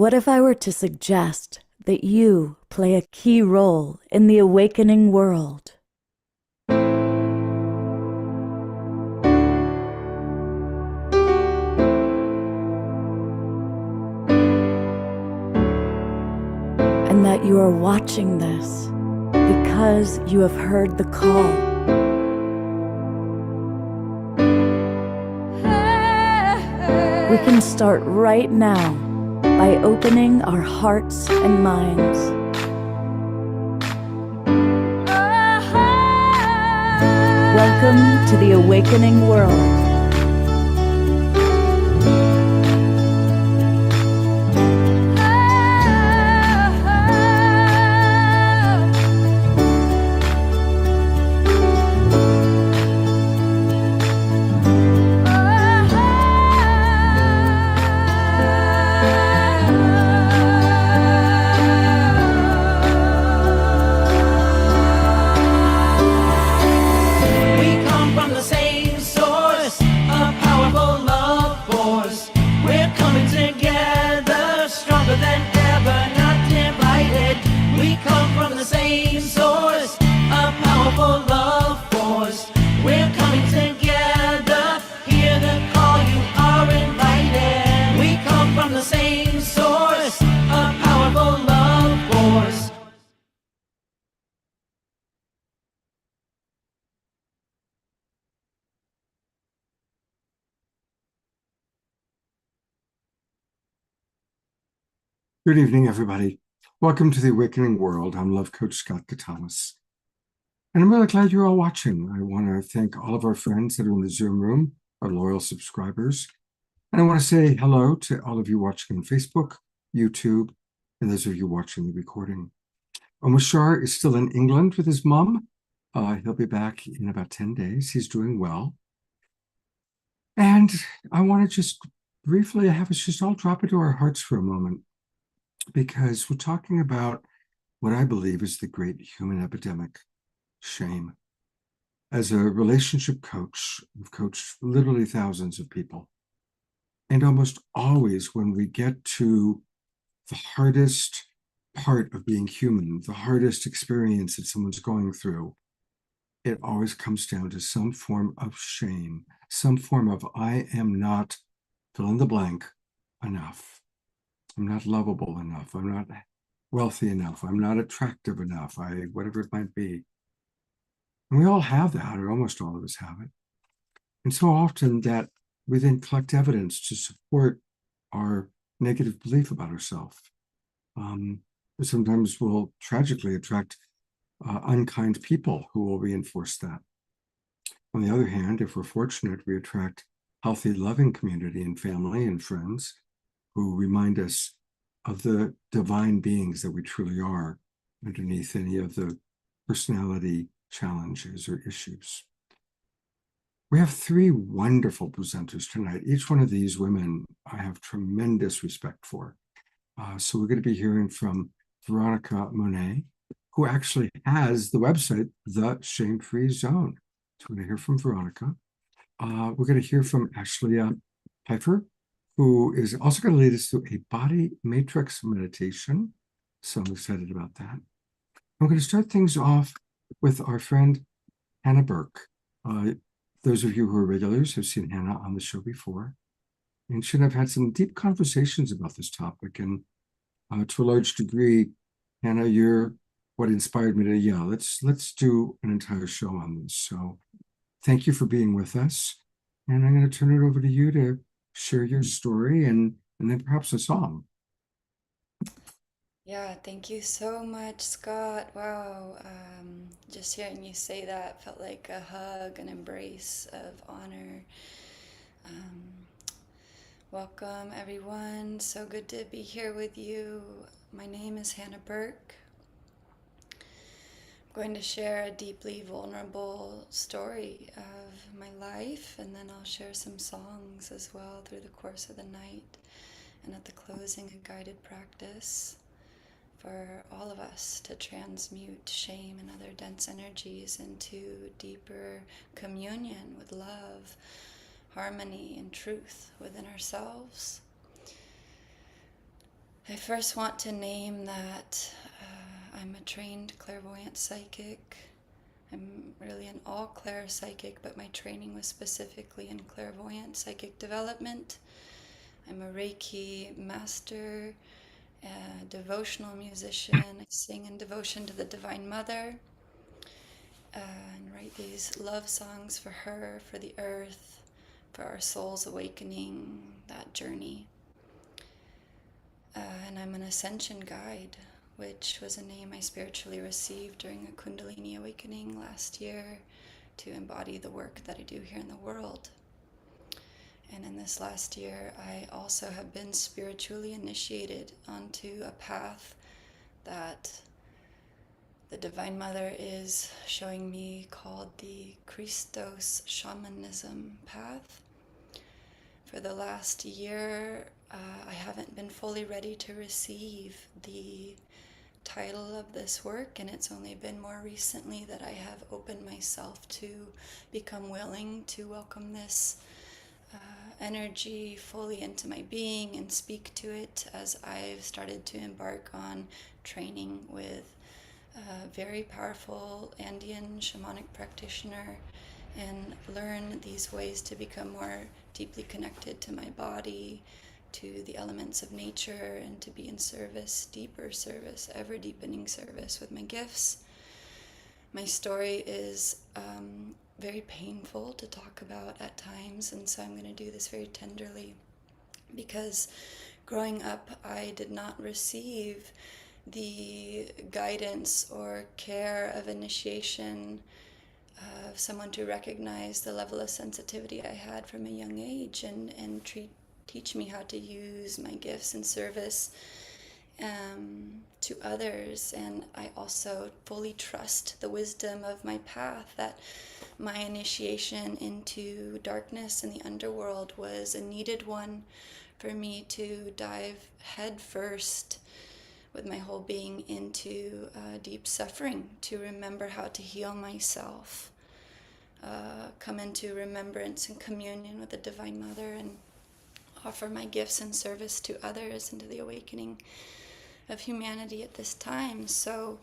What if I were to suggest that you play a key role in the awakening world? And that you are watching this because you have heard the call. We can start right now by opening our hearts and minds. Welcome to the awakening world. Good evening, everybody. Welcome to the Awakening World. I'm Love Coach Scott Katalis. And I'm really glad you're all watching. I want to thank all of our friends that are in the Zoom room, our loyal subscribers. And I want to say hello to all of you watching on Facebook, YouTube, and those of you watching the recording. Omashar is still in England with his mom. He'll be back in about 10 days. He's doing well. And I want to just briefly have us just all drop into our hearts for a moment, because we're talking about what I believe is the great human epidemic, shame. As a relationship coach, I've coached literally thousands of people. And almost always when we get to the hardest part of being human, the hardest experience that someone's going through, it always comes down to some form of shame, some form of I am not, fill in the blank, enough. I'm not lovable enough. I'm not wealthy enough. I'm not attractive enough. Whatever it might be. And we all have that, or almost all of us have it. And so often that we then collect evidence to support our negative belief about ourselves. Sometimes we'll tragically attract unkind people who will reinforce that. On the other hand, if we're fortunate, we attract healthy, loving community and family and friends who remind us of the divine beings that we truly are underneath any of the personality challenges or issues. We have three wonderful presenters tonight. Each one of these women I have tremendous respect for. So we're going to be hearing from Veronica Monet, who actually has the website, The Shame Free Zone. So we're going to hear from Veronica. We're going to hear from Ashley Pfeiffer, who is also going to lead us through a body matrix meditation. So I'm excited about that. I'm going to start things off with our friend Hannah Burke. Those of you who are regulars have seen Hannah on the show before, and she and I've had some deep conversations about this topic. And to a large degree, Hannah, you're what inspired me to, let's do an entire show on this. So thank you for being with us. And I'm going to turn it over to you to share your story and then perhaps a song. Yeah, thank you so much, Scott. Wow, just hearing you say that felt like a hug, an embrace of honor. Um, Welcome, everyone. So good to be here with you. My name is Hannah Burke. I'm going to share a deeply vulnerable story of my life, and then I'll share some songs as well through the course of the night, and at the closing, a guided practice for all of us to transmute shame and other dense energies into deeper communion with love, harmony, and truth within ourselves. I first want to name that I'm a trained clairvoyant psychic. I'm really an all-clair psychic, but my training was specifically in clairvoyant psychic development. I'm a Reiki master, a devotional musician. I sing in devotion to the Divine Mother and write these love songs for her, for the earth, for our soul's awakening, that journey. And I'm an ascension guide, which was a name I spiritually received during a Kundalini awakening last year to embody the work that I do here in the world. And in this last year, I also have been spiritually initiated onto a path that the Divine Mother is showing me called the Christos Shamanism path. For the last year, I haven't been fully ready to receive the title of this work, and it's only been more recently that I have opened myself to become willing to welcome this energy fully into my being and speak to it as I've started to embark on training with a very powerful Andean shamanic practitioner and learn these ways to become more deeply connected to my body, to the elements of nature, and to be in service, deeper service, ever deepening service with my gifts. My story is very painful to talk about at times, and so I'm going to do this very tenderly because growing up I did not receive the guidance or care of initiation of someone to recognize the level of sensitivity I had from a young age and teach me how to use my gifts in service to others. And I also fully trust the wisdom of my path, that my initiation into darkness and the underworld was a needed one for me to dive head first with my whole being into deep suffering, to remember how to heal myself, come into remembrance and communion with the Divine Mother, and offer my gifts and service to others and to the awakening of humanity at this time. So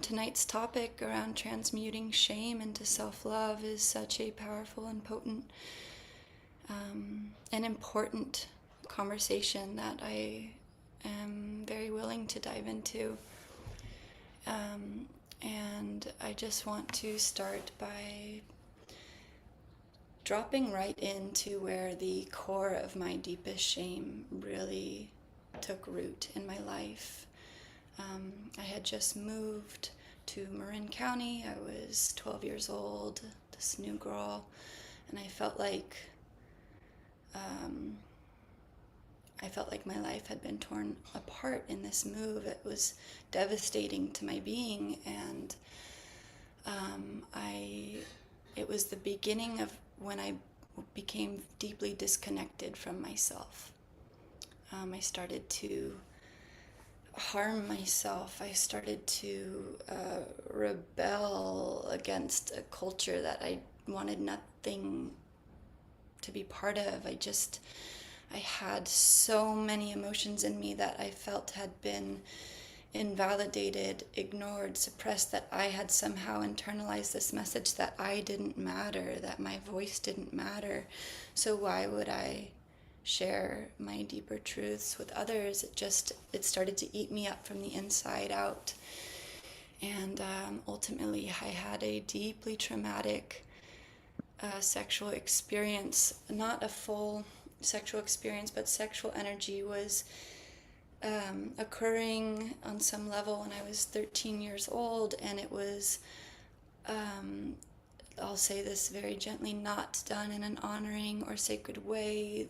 tonight's topic around transmuting shame into self-love is such a powerful and potent and important conversation that I am very willing to dive into. And I just want to start by dropping right into where the core of my deepest shame really took root in my life. I had just moved to Marin County. I was 12 years old, this new girl, and I felt like my life had been torn apart in this move. It was devastating to my being, and it was the beginning of when I became deeply disconnected from myself. I started to harm myself. I started to rebel against a culture that I wanted nothing to be part of. I had so many emotions in me that I felt had been invalidated, ignored, suppressed, that I had somehow internalized this message that I didn't matter, that my voice didn't matter. So why would I share my deeper truths with others? It started to eat me up from the inside out. And ultimately I had a deeply traumatic sexual experience, not a full sexual experience, but sexual energy was occurring on some level when I was 13 years old, and it was, I'll say this very gently, not done in an honoring or sacred way.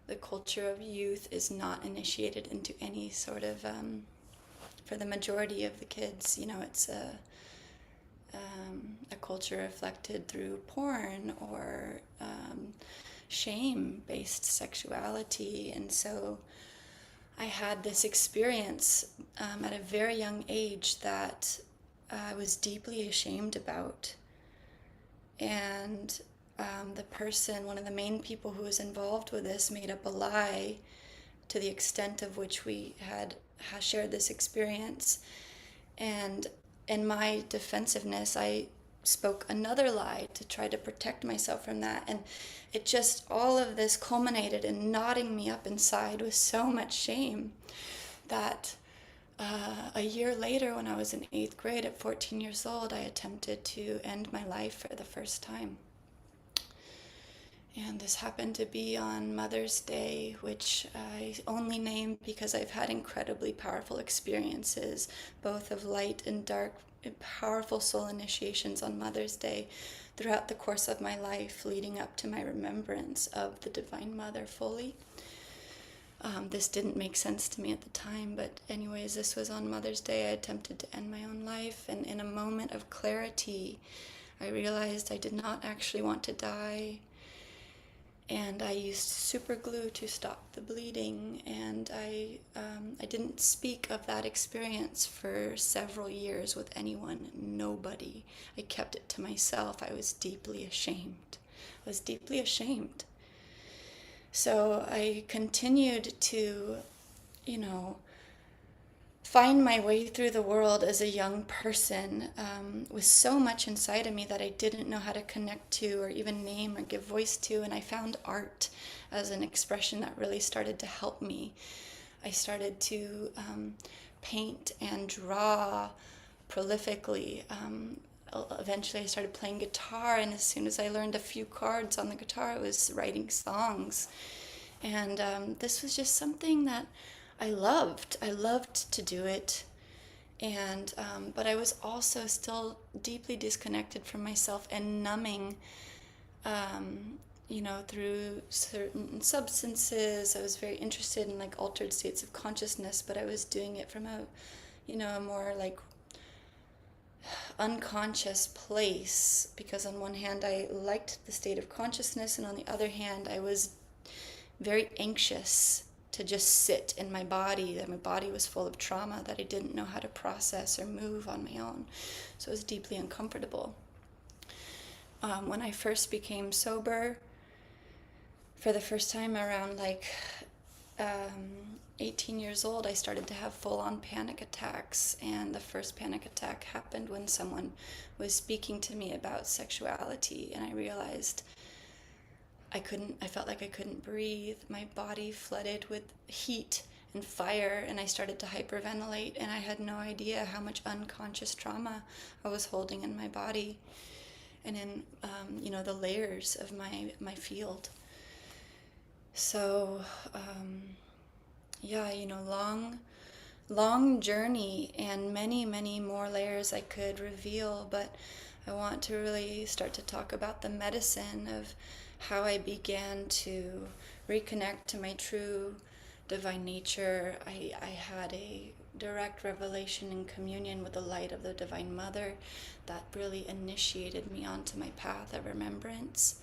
The culture of youth is not initiated into any sort of, for the majority of the kids, it's a culture reflected through porn or shame-based sexuality. And so I had this experience at a very young age that I was deeply ashamed about. And the person, one of the main people who was involved with this, made up a lie to the extent of which we had shared this experience. And in my defensiveness, I spoke another lie to try to protect myself from that. And it just, all of this culminated in knotting me up inside with so much shame that a year later, when I was in 8th grade at 14 years old, I attempted to end my life for the first time. And this happened to be on Mother's Day, which I only name because I've had incredibly powerful experiences, both of light and dark, powerful soul initiations on Mother's Day throughout the course of my life, leading up to my remembrance of the Divine Mother fully. This didn't make sense to me at the time, but anyways, this was on Mother's Day. I attempted to end my own life, and in a moment of clarity, I realized I did not actually want to die. And I used super glue to stop the bleeding, and I didn't speak of that experience for several years with anyone, nobody. I kept it to myself. I was deeply ashamed. So I continued to, find my way through the world as a young person with so much inside of me that I didn't know how to connect to or even name or give voice to. And I found art as an expression that really started to help me. I started to paint and draw prolifically. Eventually I started playing guitar, and as soon as I learned a few chords on the guitar, I was writing songs. And this was just something that I loved. I loved to do it. And but I was also still deeply disconnected from myself and numbing, through certain substances. I was very interested in like altered states of consciousness, but I was doing it from a more like unconscious place, because on one hand I liked the state of consciousness, and on the other hand I was very anxious to just sit in my body, that my body was full of trauma that I didn't know how to process or move on my own. So it was deeply uncomfortable. When I first became sober, for the first time around 18 years old, I started to have full-on panic attacks. And the first panic attack happened when someone was speaking to me about sexuality, and I realized I felt like I couldn't breathe. My body flooded with heat and fire, and I started to hyperventilate, and I had no idea how much unconscious trauma I was holding in my body and in the layers of my field. So long journey, and many more layers I could reveal, but I want to really start to talk about the medicine of how I began to reconnect to my true divine nature. I had a direct revelation in communion with the light of the Divine Mother that really initiated me onto my path of remembrance.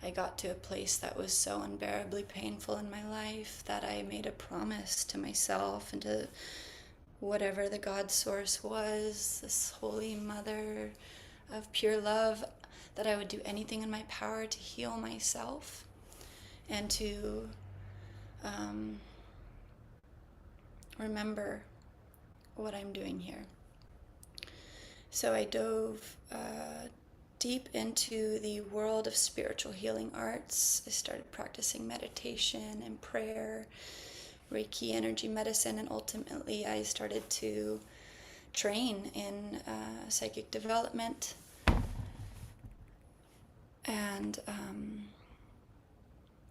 I got to a place that was so unbearably painful in my life that I made a promise to myself and to whatever the God source was, this Holy Mother of pure love, that I would do anything in my power to heal myself and to remember what I'm doing here. So I dove deep into the world of spiritual healing arts. I started practicing meditation and prayer, Reiki energy medicine, and ultimately I started to train in psychic development. And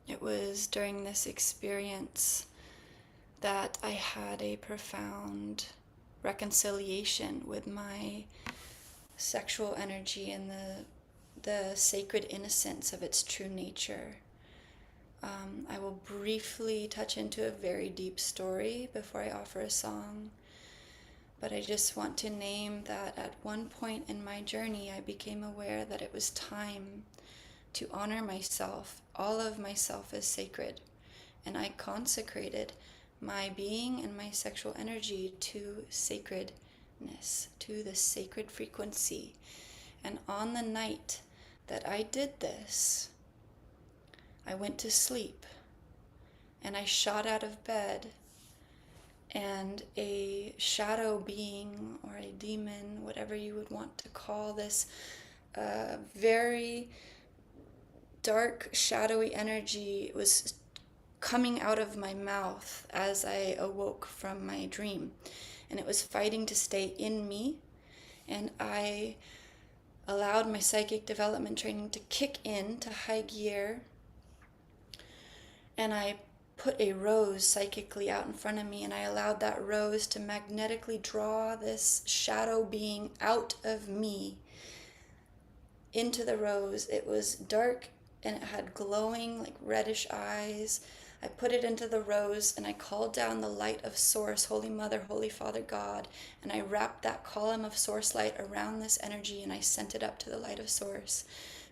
it was during this experience that I had a profound reconciliation with my sexual energy and the sacred innocence of its true nature. I will briefly touch into a very deep story before I offer a song, but I just want to name that at one point in my journey I became aware that it was time to honor myself. All of myself is sacred, and I consecrated my being and my sexual energy to sacredness, to the sacred frequency. And on the night that I did this. I went to sleep and I shot out of bed, and a shadow being or a demon, whatever you would want to call this, very dark, shadowy energy was coming out of my mouth as I awoke from my dream. And it was fighting to stay in me. And I allowed my psychic development training to kick in to high gear. And I put a rose psychically out in front of me, and I allowed that rose to magnetically draw this shadow being out of me into the rose. It was dark and it had glowing, like reddish eyes. I put it into the rose and I called down the light of Source, Holy Mother, Holy Father God, and I wrapped that column of Source light around this energy, and I sent it up to the light of Source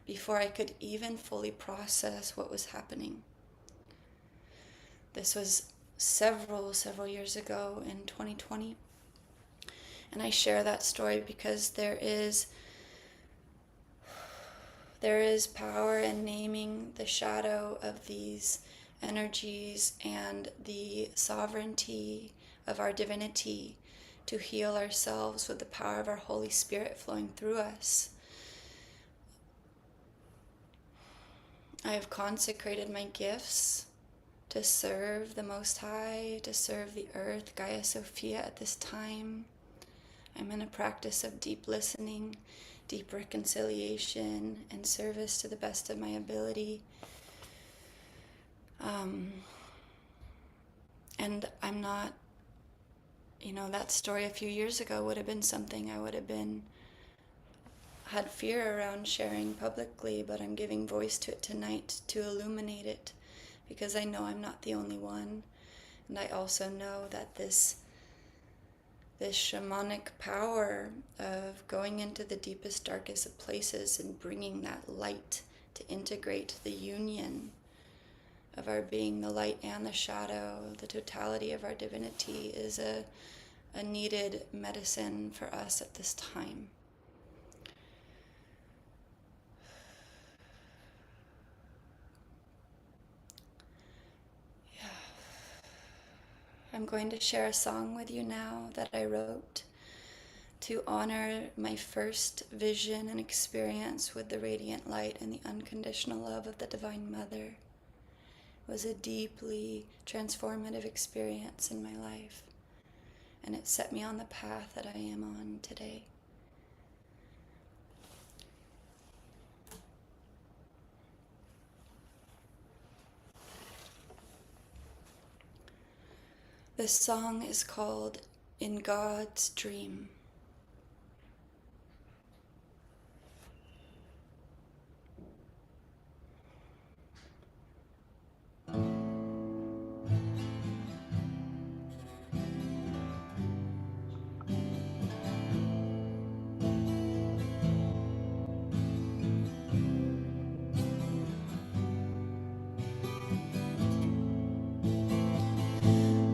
before I could even fully process what was happening. This was several years ago in 2020. And I share that story because there is power in naming the shadow of these energies and the sovereignty of our divinity to heal ourselves with the power of our Holy Spirit flowing through us. I have consecrated my gifts to serve the Most High, to serve the earth, Gaia Sophia at this time. I'm in a practice of deep listening, deep reconciliation, and service to the best of my ability. And I'm not, that story a few years ago would have been something I would have had fear around sharing publicly, but I'm giving voice to it tonight to illuminate it, because I know I'm not the only one. And I also know that this shamanic power of going into the deepest, darkest of places and bringing that light to integrate the union of our being, the light and the shadow, the totality of our divinity, is a needed medicine for us at this time. I'm going to share a song with you now that I wrote to honor my first vision and experience with the radiant light and the unconditional love of the Divine Mother. It was a deeply transformative experience in my life, and it set me on the path that I am on today. This song is called In God's Dream.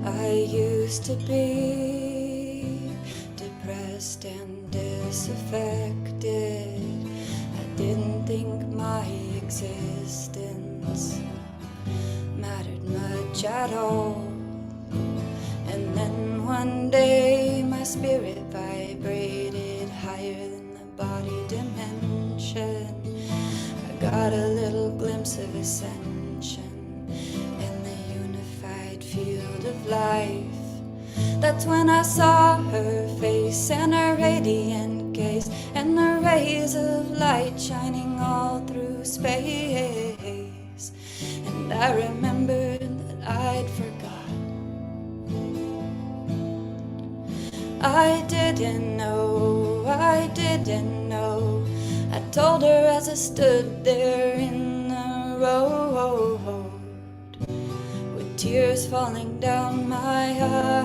I used to be depressed and disaffected. I didn't think my existence mattered much at all. And then one day my spirit vibrated higher than the body dimension. I got a little glimpse of ascension in the unified field of life. That's when I saw her face and her radiant gaze and the rays of light shining all through space. And I remembered that I'd forgotten. I didn't know. I told her as I stood there in the road, with tears falling down my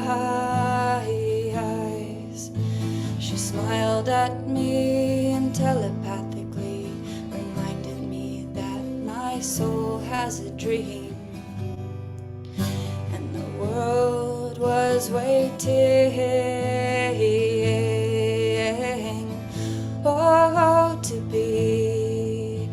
eyes. She smiled at me and telepathically reminded me that my soul has a dream, and the world was waiting, oh, to be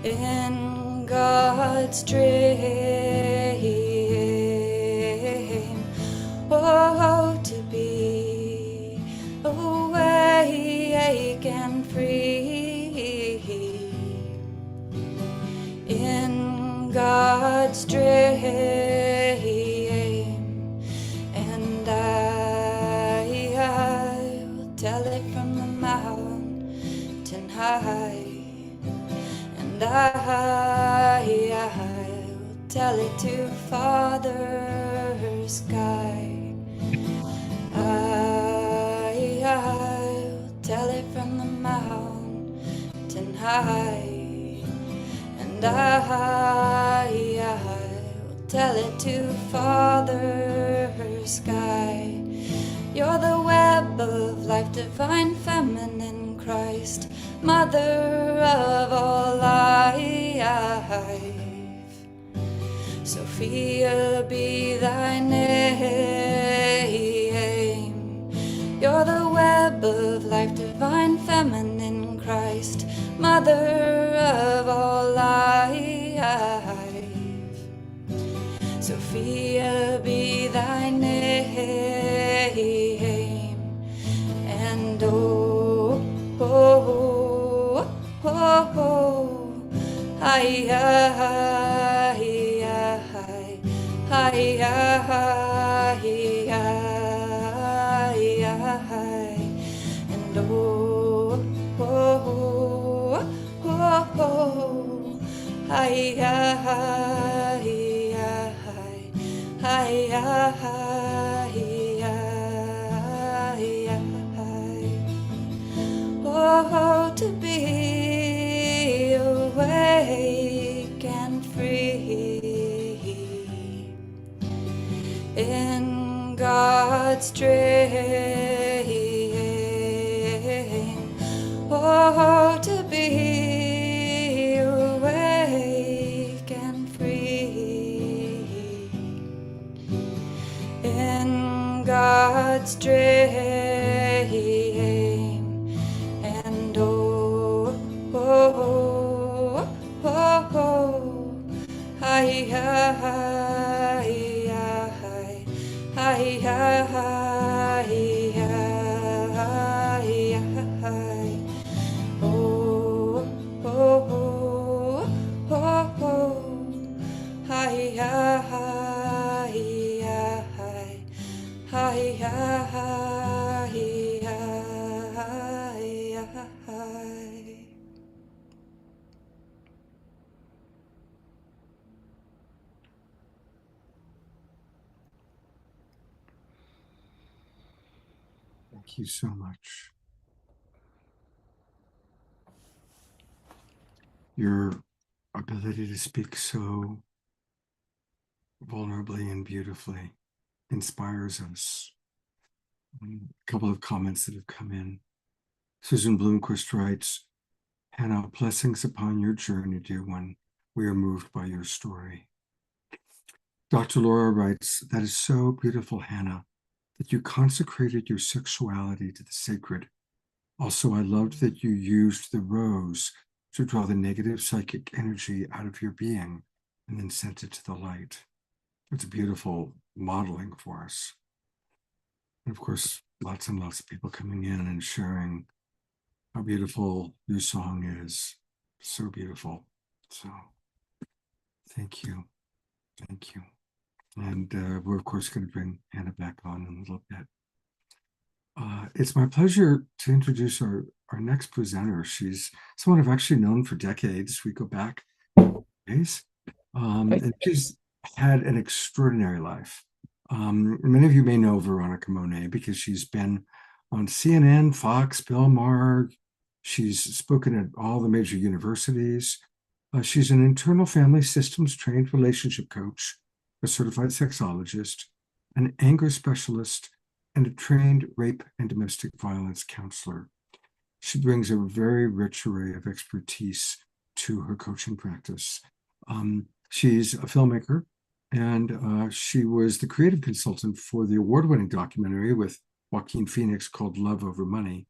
In God's dream, oh, to be awake and free. In God's dream, and I'll tell it from the mountain high. And I'll tell it to Father Sky. I'll tell it from the mountain high. And I'll tell it to Father Sky. You're the web of life, divine feminine Christ, mother of all life. Sophia be thy name. You're the web of life, divine feminine Christ, mother of all life. Sophia be thy name. And oh, oh, oh, oh, hi, hi, hi, hi, hi, and oh, oh, oh, oh, hi, hi, hi, oh, to be awake and free in God's dream. Oh, to be awake and free in God's dream. And oh, oh, oh, oh, hi, hi, hi, hi, hi, oh, oh, oh, oh, hi, hi, hi, hi. Thank you so much. Your ability to speak so vulnerably and beautifully inspires us. A couple of comments that have come in. Susan Bloomquist writes, Hannah, blessings upon your journey, dear one. We are moved by your story. Dr. Laura writes, that is so beautiful, Hannah, that you consecrated your sexuality to the sacred. Also, I loved that you used the rose to draw the negative psychic energy out of your being and then sent it to the light. It's a beautiful modeling for us. And of course, lots and lots of people coming in and sharing how beautiful your song is. So beautiful. So thank you. Thank you. And we're, of course, going to bring Hannah back on in a little bit. It's my pleasure to introduce our next presenter. She's someone I've actually known for decades. We go back days. And she's had an extraordinary life. Many of you may know Veronica Monet because she's been on CNN, Fox, Bill Maher. She's spoken at all the major universities. She's an internal family systems trained relationship coach, a certified sexologist, an anger specialist, and a trained rape and domestic violence counselor. She brings a very rich array of expertise to her coaching practice. She's a filmmaker, and she was the creative consultant for the award-winning documentary with Joaquin Phoenix called Love Over Money.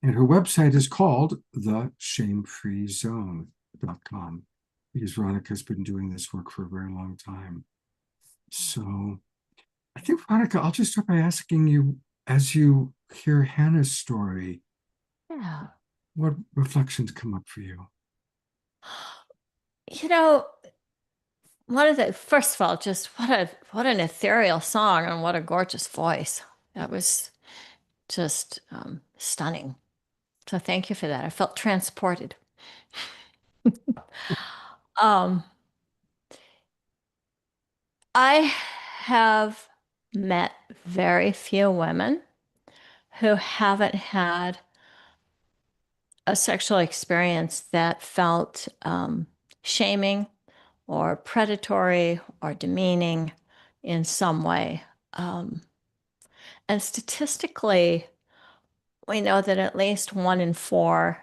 And her website is called The Shame-Free Zone. because Veronica's been doing this work for a very long time. So I think, Veronica, I'll just start by asking you, as you hear Hannah's story, Yeah. what reflections come up for you? You know, first of all, just what an ethereal song and what a gorgeous voice. That was just stunning. So thank you for that. I felt transported. um, I have met very few women who haven't had a sexual experience that felt shaming or predatory or demeaning in some way. And statistically, we know that at least 1 in 4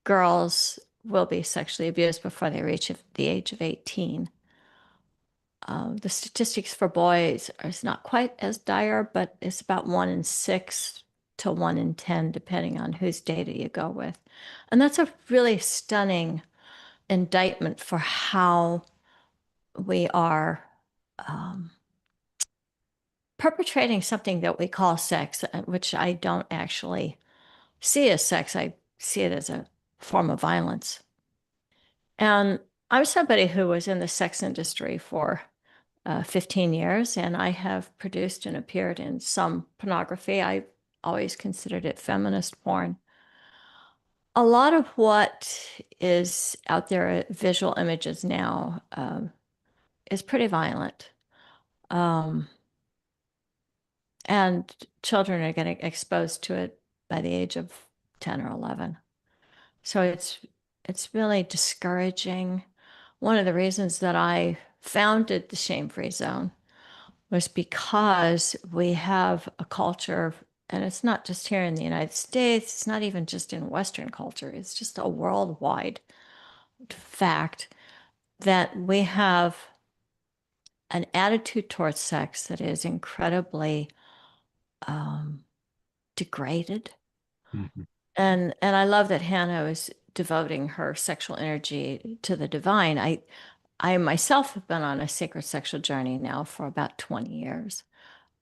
girls will be sexually abused before they reach the age of 18. The statistics for boys is not quite as dire, but it's about 1 in 6 to 1 in 10, depending on whose data you go with. And that's a really stunning indictment for how we are perpetrating something that we call sex, which I don't actually see as sex. I see it as a form of violence. And I'm somebody who was in the sex industry for 15 years, and I have produced and appeared in some pornography. I always considered it feminist porn. A lot of what is out there, visual images now, is pretty violent. And children are getting exposed to it by the age of 10 or 11. So it's really discouraging. One of the reasons that I founded the Shame Free Zone was because we have a culture, and it's not just here in the United States, it's not even just in Western culture, it's just a worldwide fact that we have an attitude towards sex that is incredibly degraded. Mhm. And I love that Hannah is devoting her sexual energy to the divine. I myself have been on a sacred sexual journey now for about 20 years.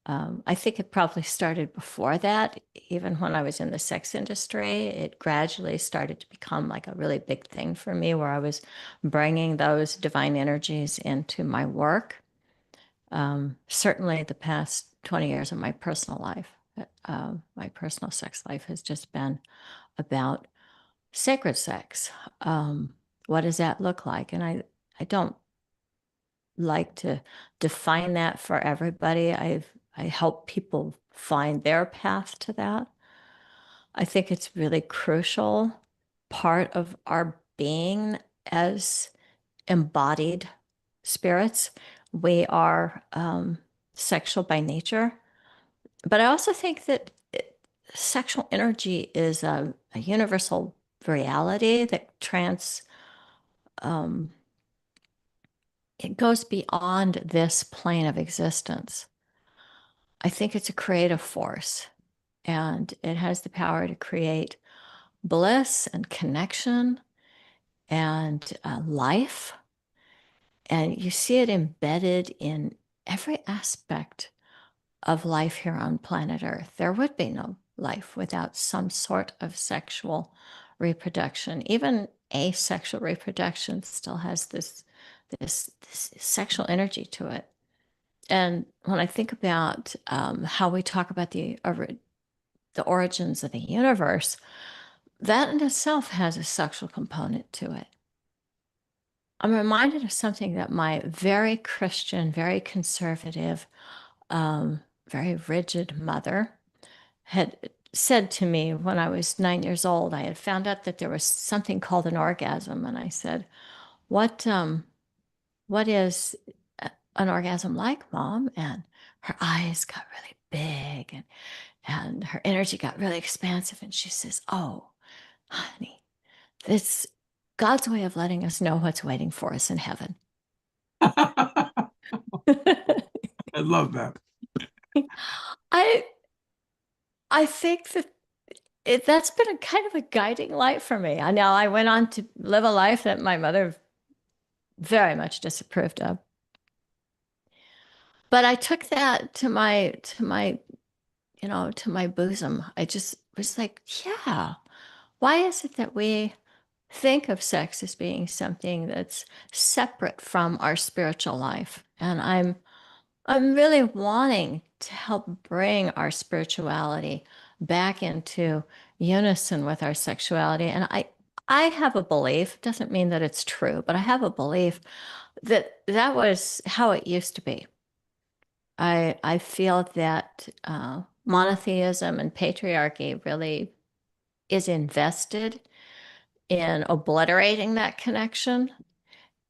I think it probably started before that. Even when I was in the sex industry, it gradually started to become like a really big thing for me, where I was bringing those divine energies into my work. Certainly the past 20 years of my personal life, my personal sex life has just been about sacred sex. What does that look like? And I don't like to define that for everybody. I help people find their path to that. I think it's really crucial part of our being as embodied spirits. We are sexual by nature, but I also think that sexual energy is a universal reality that um, it goes beyond this plane of existence. I think it's a creative force, and it has the power to create bliss and connection and life. And you see it embedded in every aspect of life here on planet Earth. There would be no life without some sort of sexual reproduction. Even asexual reproduction still has this sexual energy to it. And when I think about how we talk about the origins of the universe, that in itself has a sexual component to it. I'm reminded of something that my very Christian, very conservative, very rigid mother had said to me when I was 9 years old. I had found out that there was something called an orgasm, and I said, what is an orgasm like, Mom?" And her eyes got really big, and her energy got really expansive. And she says, "Oh, honey, it's God's way of letting us know what's waiting for us in heaven." I love that. I I think that that's been a kind of a guiding light for me. I went on to live a life that my mother very much disapproved of. But I took that to my bosom. I just was like, yeah, why is it that we think of sex as being something that's separate from our spiritual life? And I'm really wanting to help bring our spirituality back into unison with our sexuality. And I have a belief, doesn't mean that it's true, but I have a belief that that was how it used to be. I feel that monotheism and patriarchy really is invested in obliterating that connection,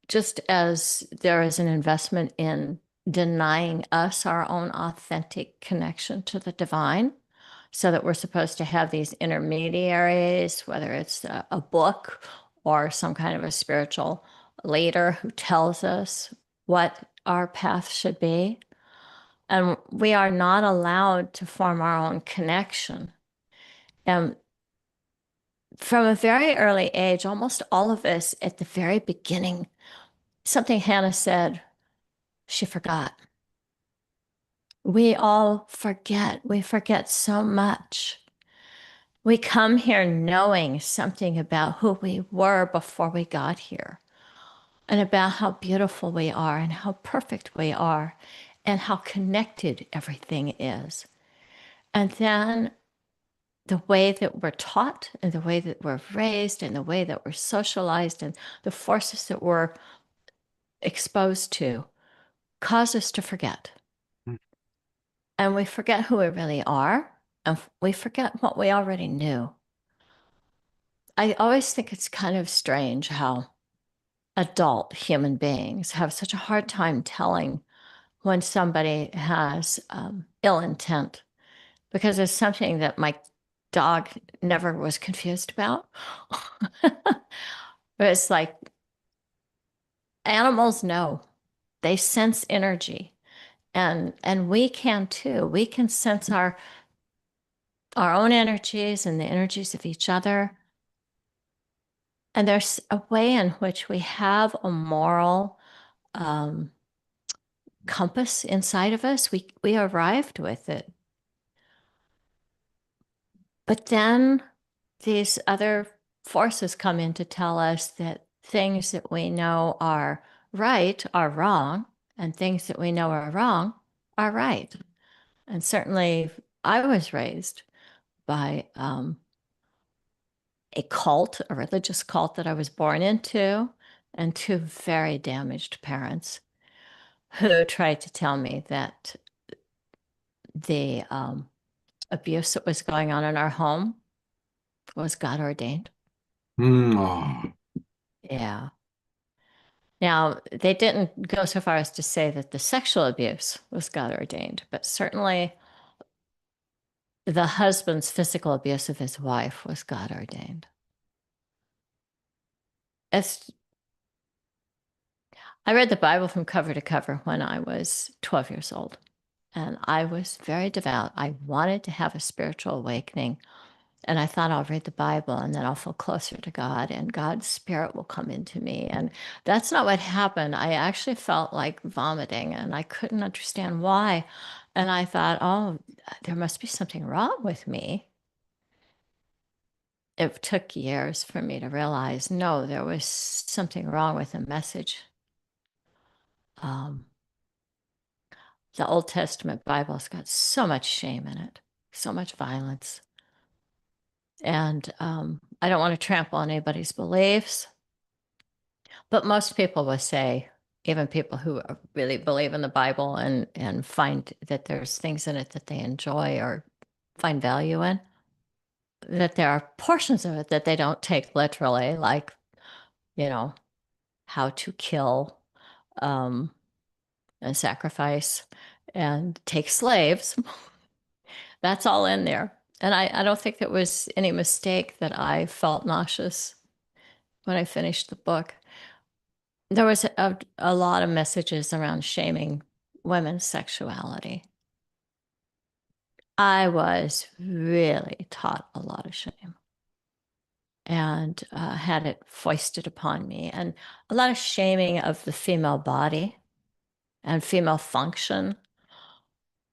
just as there is an investment in denying us our own authentic connection to the divine, so that we're supposed to have these intermediaries, whether it's a book or some kind of a spiritual leader who tells us what our path should be. And we are not allowed to form our own connection. And from a very early age, almost all of us at the very beginning, something Hannah said, she forgot. We all forget. We forget so much. We come here knowing something about who we were before we got here, and about how beautiful we are, and how perfect we are, and how connected everything is. And then the way that we're taught, and the way that we're raised, and the way that we're socialized, and the forces that we're exposed to cause us to forget. And we forget who we really are, and we forget what we already knew. I always think it's kind of strange how adult human beings have such a hard time telling when somebody has ill intent, because it's something that my dog never was confused about. But it's like animals know, they sense energy, and we can too. We can sense our own energies and the energies of each other. And there's a way in which we have a moral compass inside of us. We arrived with it. But then these other forces come in to tell us that things that we know are right are wrong, and things that we know are wrong are right. And certainly I was raised by a cult, a religious cult that I was born into, and two very damaged parents who tried to tell me that the abuse that was going on in our home was God ordained. Oh. Yeah. Now, they didn't go so far as to say that the sexual abuse was God ordained, but certainly the husband's physical abuse of his wife was God ordained. I read the Bible from cover to cover when I was 12 years old, and I was very devout. I wanted to have a spiritual awakening, and I thought, I'll read the Bible and then I'll feel closer to God and God's spirit will come into me. And that's not what happened. I actually felt like vomiting and I couldn't understand why. And I thought, oh, there must be something wrong with me. It took years for me to realize, no, there was something wrong with the message. The Old Testament Bible's got so much shame in it, so much violence. And I don't want to trample on anybody's beliefs, but most people will say, even people who really believe in the Bible and find that there's things in it that they enjoy or find value in, that there are portions of it that they don't take literally, like, how to kill and sacrifice and take slaves. That's all in there. And I don't think it was any mistake that I felt nauseous when I finished the book. There was a lot of messages around shaming women's sexuality. I was really taught a lot of shame and had it foisted upon me, and a lot of shaming of the female body and female function.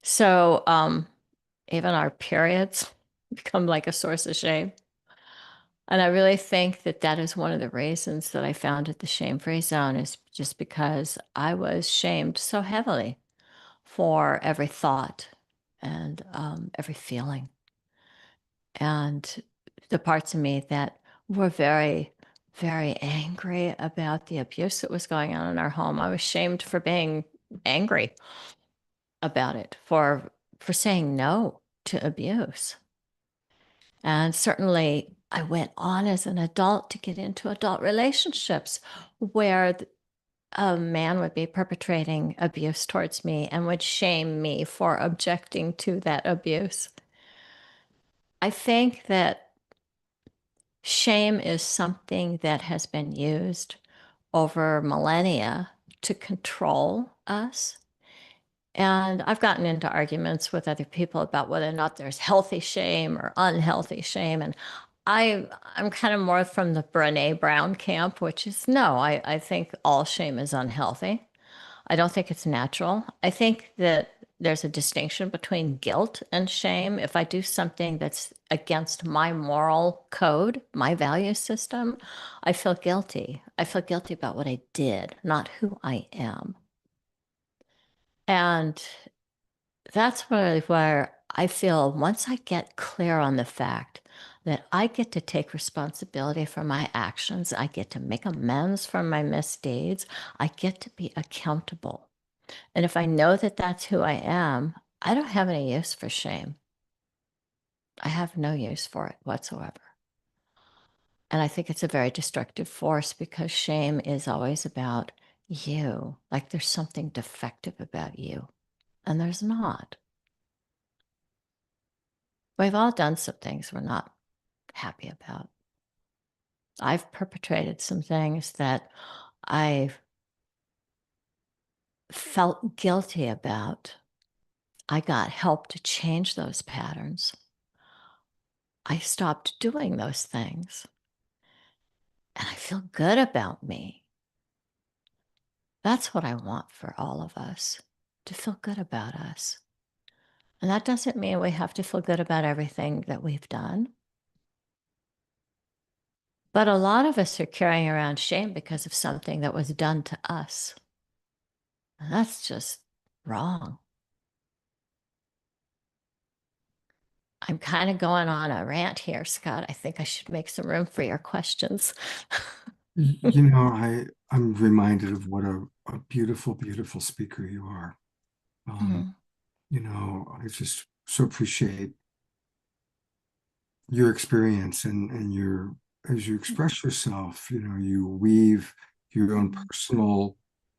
So even our periods become like a source of shame. And I really think that that is one of the reasons that I founded the Shame Free Zone, is just because I was shamed so heavily for every thought and every feeling. And the parts of me that were very, very angry about the abuse that was going on in our home, I was shamed for being angry about it, for saying no to abuse. And certainly I went on as an adult to get into adult relationships where a man would be perpetrating abuse towards me and would shame me for objecting to that abuse. I think that shame is something that has been used over millennia to control us. And I've gotten into arguments with other people about whether or not there's healthy shame or unhealthy shame. And I'm kind of more from the Brene Brown camp, which is no, I think all shame is unhealthy. I don't think it's natural. I think that there's a distinction between guilt and shame. If I do something that's against my moral code, my value system, I feel guilty. I feel guilty about what I did, not who I am. And that's really where I feel once I get clear on the fact that I get to take responsibility for my actions, I get to make amends for my misdeeds, I get to be accountable. And if I know that that's who I am, I don't have any use for shame. I have no use for it whatsoever. And I think it's a very destructive force because shame is always about you, like there's something defective about you. And there's not. We've all done some things we're not happy about. I've perpetrated some things that I've felt guilty about. I got help to change those patterns. I stopped doing those things. And I feel good about me. That's what I want for all of us, to feel good about us. And that doesn't mean we have to feel good about everything that we've done. But a lot of us are carrying around shame because of something that was done to us. And that's just wrong. I'm kind of going on a rant here, Scott. I think I should make some room for your questions. You know, I'm reminded of what a beautiful, beautiful speaker you are. Mhm. You know, I just so appreciate your experience and your as you express yourself, you know, you weave your own Mhm. personal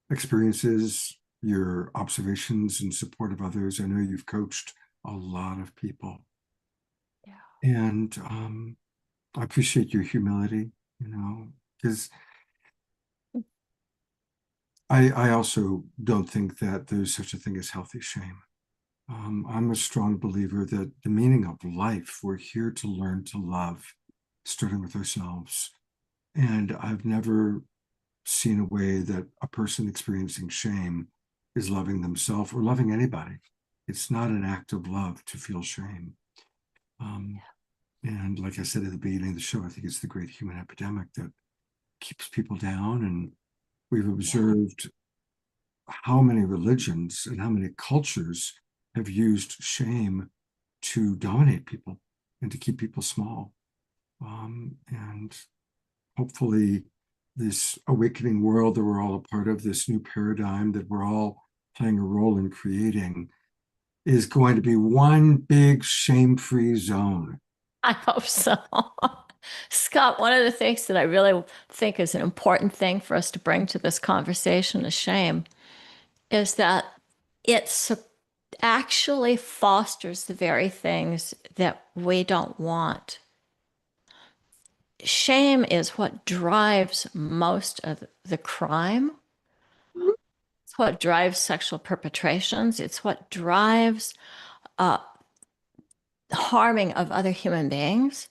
experiences, your observations in support of others. I know you've coached a lot of people. Yeah. And I appreciate your humility, you know, because I also don't think that there's such a thing as healthy shame. I'm a strong believer that the meaning of life, we're here to learn to love, starting with ourselves. And I've never seen a way that a person experiencing shame is loving themselves or loving anybody. It's not an act of love to feel shame. Um, and like I said at the beginning of the show, I think it's the great human epidemic that keeps people down. And we've Yeah. observed how many religions and how many cultures have used shame to dominate people and to keep people small. And hopefully, this awakening world that we're all a part of, this new paradigm that we're all playing a role in creating, is going to be one big shame-free zone. I hope so. Scott, one of the things that I really think is an important thing for us to bring to this conversation is shame, is that it actually fosters the very things that we don't want. Shame is what drives most of the crime. It's what drives sexual perpetrations. It's what drives harming of other human beings.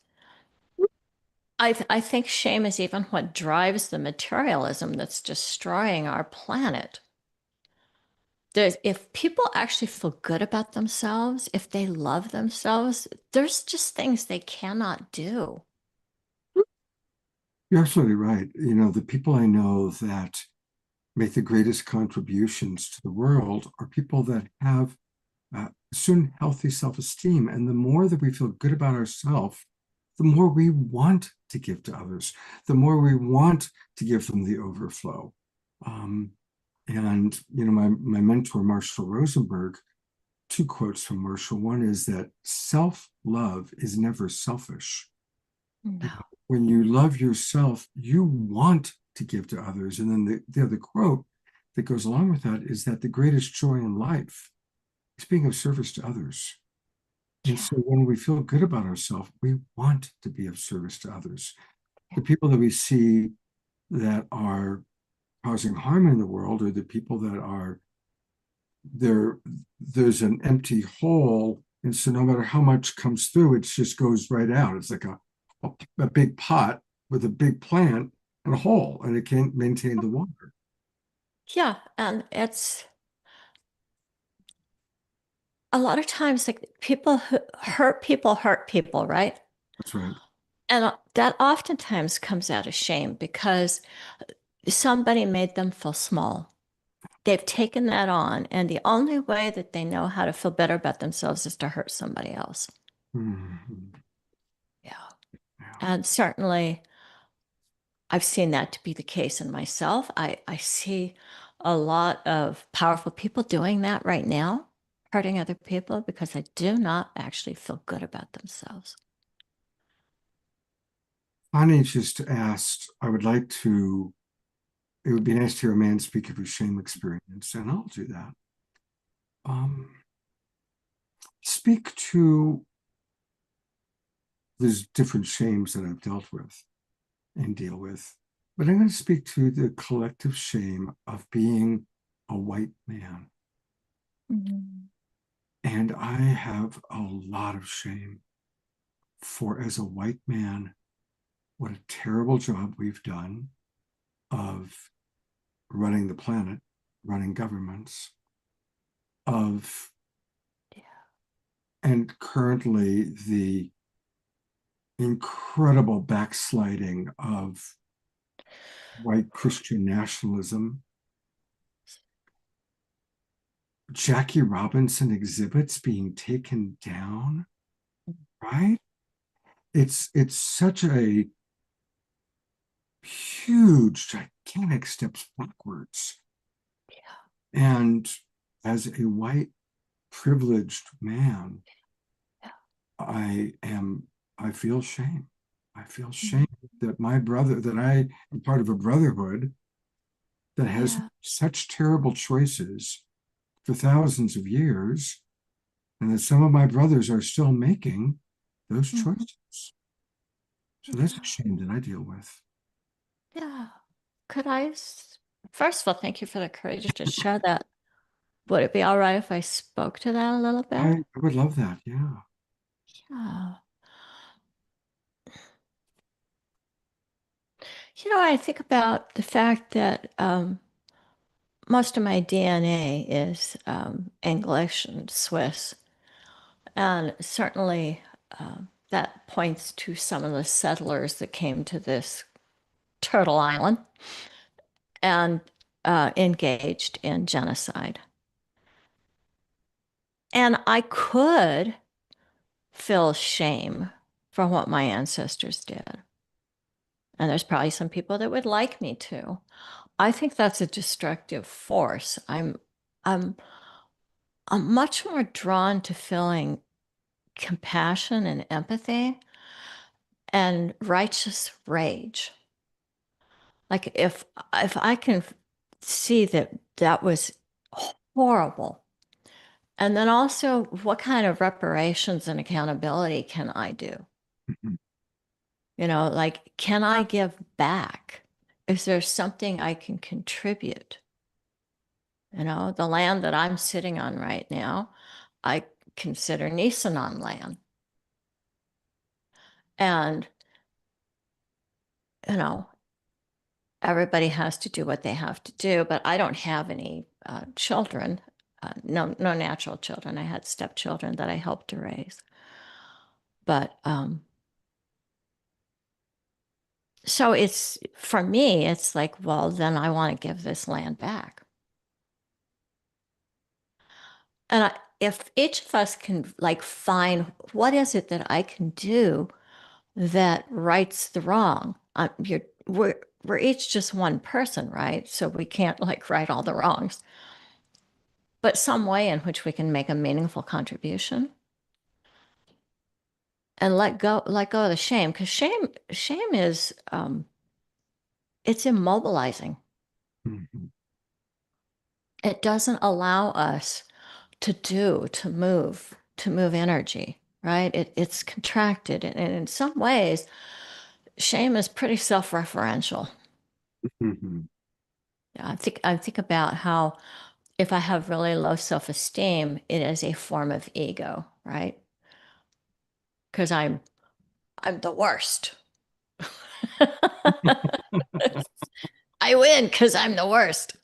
I think shame is even what drives the materialism that's destroying our planet. If people actually feel good about themselves, if they love themselves, there's just things they cannot do. You're absolutely right. You know, the people I know that make the greatest contributions to the world are people that have certain healthy self-esteem. And the more that we feel good about ourselves, the more we want to give to others, the more we want to give them the overflow. And you know, my mentor, Marshall Rosenberg, two quotes from Marshall. One is that self-love is never selfish. No. When you love yourself, you want to give to others. And then the other quote that goes along with that is that the greatest joy in life is being of service to others. And so when we feel good about ourselves, we want to be of service to others. The people that we see that are causing harm in the world are the people that are there. There's an empty hole. And so no matter how much comes through, it just goes right out. It's like a big pot with a big plant and a hole, and it can't maintain the water. Yeah, and it's a lot of times like people who hurt people, right? That's right. And that oftentimes comes out of shame because somebody made them feel small. They've taken that on, and the only way that they know how to feel better about themselves is to hurt somebody else. Mhm. Yeah. Yeah. And certainly I've seen that to be the case in myself. I see a lot of powerful people doing that right now, hurting other people because they do not actually feel good about themselves. Ani just asked, I would like to, it would be nice to hear a man speak of his shame experience, and I'll do that. Speak to there's different shames that I've dealt with and deal with, but I'm going to speak to the collective shame of being a white man. Mhm. And I have a lot of shame for, as a white man, what a terrible job we've done of running the planet, running governments, of, Yeah. and currently the incredible backsliding of white Christian nationalism. Jackie Robinson exhibits being taken down, right? It's such a huge, gigantic steps backwards. Yeah. And as a white privileged man, Yeah. I feel shame. I feel Mhm. shame that my brother, that I am part of a brotherhood that has Yeah. such terrible choices for thousands of years, and that some of my brothers are still making those Mhm. choices. So that's a Yeah. shame that I deal with. Yeah. Could first of all, thank you for the courage to share that. Would it be all right if I spoke to that a little bit? I would love that. Yeah. Yeah. I think about the fact that most of my DNA is English and Swiss. And certainly that points to some of the settlers that came to this turtle island and engaged in genocide. And I could feel shame for what my ancestors did. And there's probably some people that would like me to. I think that's a destructive force. I'm I'm much more drawn to feeling compassion and empathy and righteous rage. Like if I can see that that was horrible, and then also what kind of reparations and accountability can I do? Mhm. Like can I give back? Is there something I can contribute? The land that I'm sitting on right now, I consider Nisenan land. And, you know, everybody has to do what they have to do, but I don't have any children, no natural children. I had stepchildren that I helped to raise. But so it's, for me, it's like, well, then I want to give this land back. And if each of us can like find what is it that I can do that rights the wrong. We're each just one person, right? So we can't like right all the wrongs, but some way in which we can make a meaningful contribution and let go of the shame, because shame is it's immobilizing. Mhm. It doesn't allow us to move energy, right? It's contracted, and in some ways, shame is pretty self-referential. Mhm. I think about how if I have really low self-esteem, it is a form of ego, right? Because I'm the worst. I win because I'm the worst.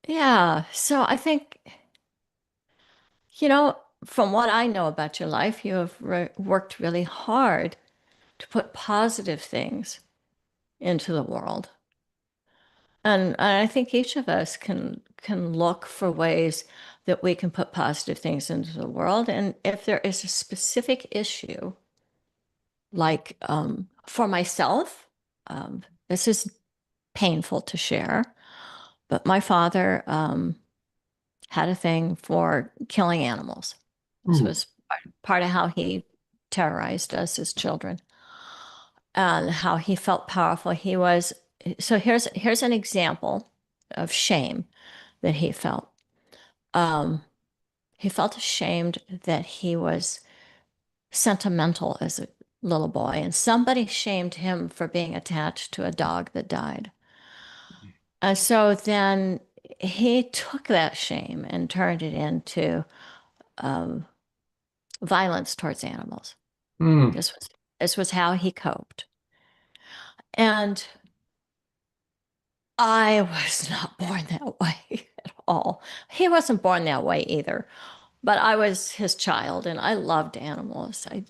Yeah. So I think, from what I know about your life, you have worked really hard to put positive things into the world. And I think each of us can look for ways that we can put positive things into the world. And if there is a specific issue, like for myself, this is painful to share, but my father had a thing for killing animals. This Ooh. was part of how he terrorized us as children and how he felt powerful. So here's an example of shame that he felt. Um, he felt ashamed that he was sentimental as a little boy, and somebody shamed him for being attached to a dog that died. And so then he took that shame and turned it into um, violence towards animals. Mm. This was how he coped. And I was not born that way at all. He wasn't born that way either. But I was his child and I loved animals. I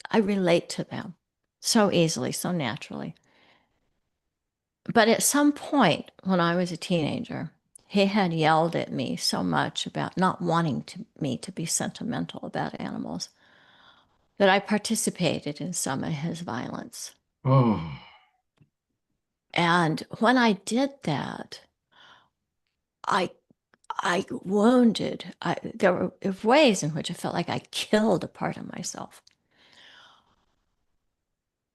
I relate to them so easily, so naturally. But at some point when I was a teenager, he had yelled at me so much about not wanting me to be sentimental about animals that I participated in some of his violence. Oh. And when I did that, I I wounded. There were ways in which I felt like I killed a part of myself.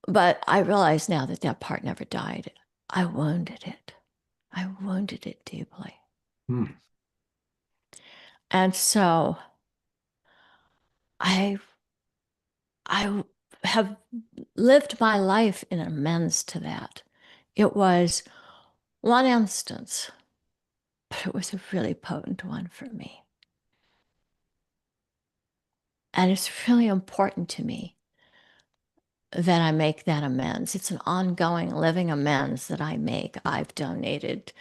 But I realize now that that part never died. I wounded it. I wounded it deeply. Mm. And so I I have lived my life in amends to that. It was one instance, but it was a really potent one for me. And it's really important to me that I make that amends. It's an ongoing living amends that I make. I've donated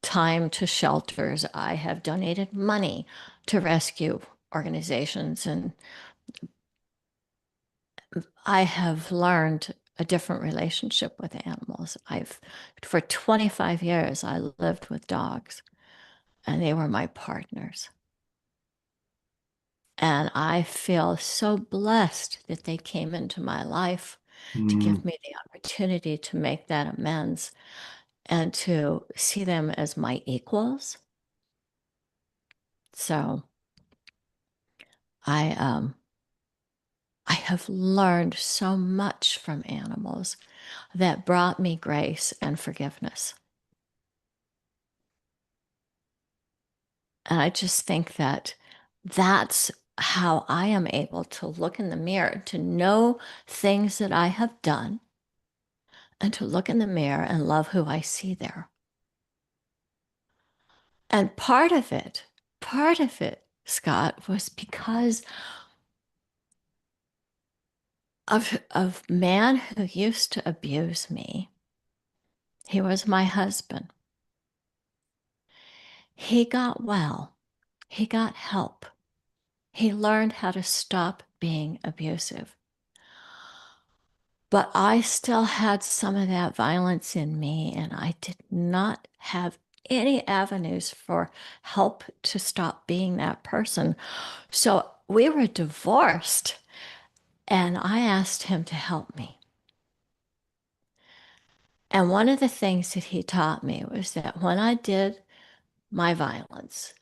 time to shelters. I have donated money to rescue organizations. And I have learned a different relationship with animals. For 25 years, I lived with dogs and they were my partners. And I feel so blessed that they came into my life to Mm. give me the opportunity to make that amends and to see them as my equals. So I have learned so much from animals that brought me grace and forgiveness. And I just think that that's how I am able to look in the mirror, to know things that I have done, and to look in the mirror and love who I see there. And part of it, Scott, was because of man who used to abuse me. He was my husband. He got well. He got help. He learned how to stop being abusive. But I still had some of that violence in me, and I did not have any avenues for help to stop being that person. So we were divorced, and I asked him to help me. And one of the things that he taught me was that when I did my violence,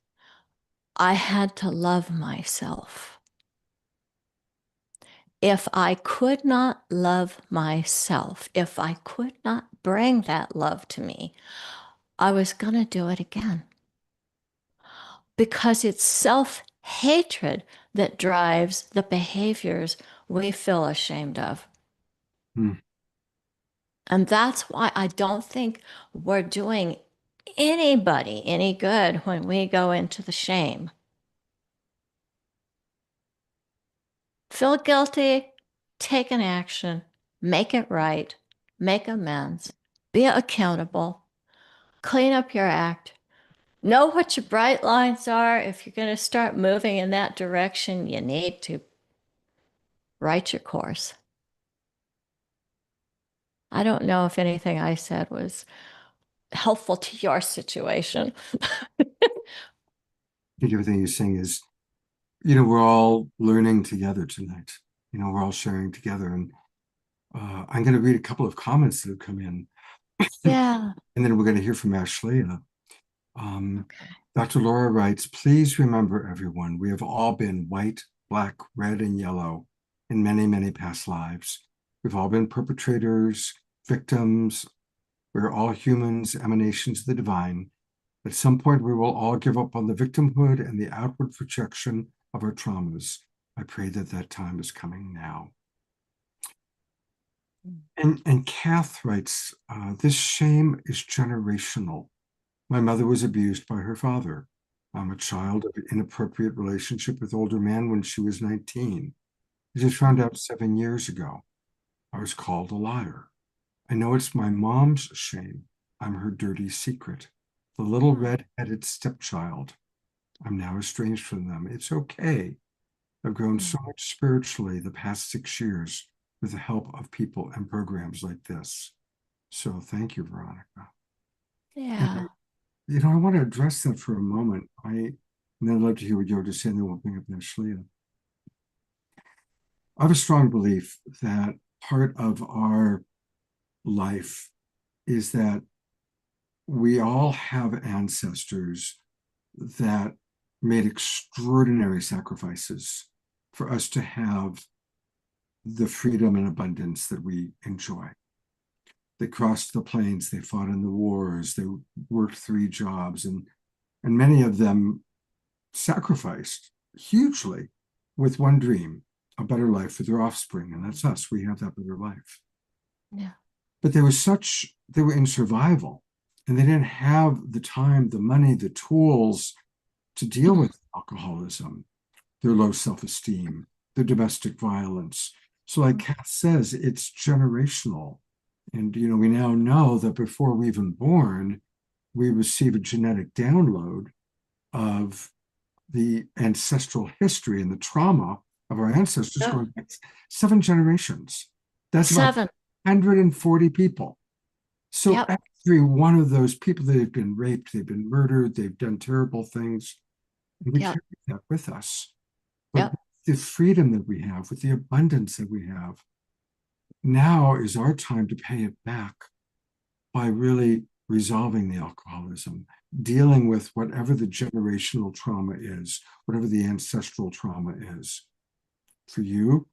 I had to love myself. If I could not love myself, if I could not bring that love to me, I was going to do it again. Because it's self-hatred that drives the behaviors we feel ashamed of. Hmm. And that's why I don't think we're doing anybody any good when we go into the shame. Feel guilty, take an action, make it right, make amends, be accountable, clean up your act, know what your bright lines are. If you're going to start moving in that direction, you need to write your course. I don't know if anything I said was helpful to your situation. I think everything you're saying is, we're all learning together tonight. We're all sharing together. And I'm going to read a couple of comments that have come in. Yeah. And then we're going to hear from Ashley. Okay. Dr. Laura writes, please remember, everyone, we have all been white, black, red, and yellow in many, many past lives. We've all been perpetrators, victims. We're all humans, emanations of the divine. At some point, we will all give up on the victimhood and the outward projection of our traumas. I pray that that time is coming now. And Kath writes, this shame is generational. My mother was abused by her father. I'm a child of an inappropriate relationship with older men when she was 19. I just found out 7 years ago. I was called a liar. I know it's my mom's shame. I'm her dirty secret. The little red-headed stepchild. I'm now estranged from them. It's okay. I've grown so much spiritually the past 6 years with the help of people and programs like this. So thank you, Veronica. Yeah. And, I want to address that for a moment. And then I'd love to hear what you have to say, and then we'll bring up Nashlia. I have a strong belief that part of our life is that we all have ancestors that made extraordinary sacrifices for us to have the freedom and abundance that we enjoy. They crossed the plains, they fought in the wars, they worked 3 jobs, and many of them sacrificed hugely with one dream, a better life for their offspring. And that's us. We have that better life. Yeah. But they were in survival, and they didn't have the time, the money, the tools to deal with alcoholism, their low self-esteem, their domestic violence. So like Kath says, it's generational. And, we now know that before we're even born, we receive a genetic download of the ancestral history and the trauma of our ancestors going back 7 generations. That's about 140 people. So every one of those people, they've been raped, they've been murdered, they've done terrible things. And we carry that with us. But the freedom that we have, with the abundance that we have, now is our time to pay it back by really resolving the alcoholism, dealing with whatever the generational trauma is, whatever the ancestral trauma is. For you,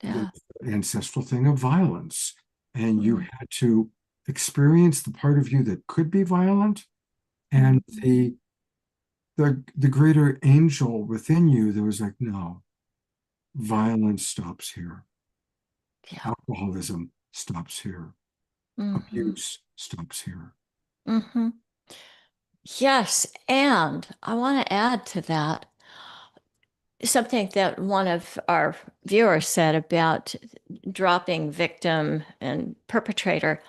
the ancestral thing of violence. And you had to experience the part of you that could be violent, and the greater angel within you that was like, no, violence stops here. Alcoholism stops here. Abuse stops here. Yes, and I want to add to that. something that one of our viewers said about dropping victim and perpetrator.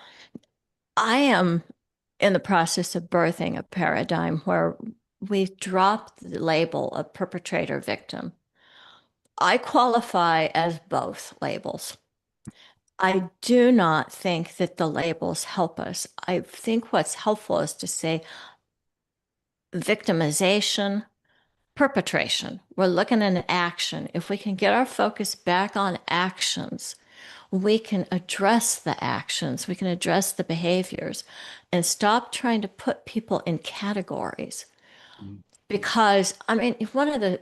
I am in the process of birthing a paradigm where we drop the label of perpetrator victim. I qualify as both labels. I do not think that the labels help us. I think what's helpful is to say victimization, perpetration. We're looking at action. If we can get our focus back on actions, we can address the actions, we can address the behaviors, and stop trying to put people in categories. Because, I mean, one of the,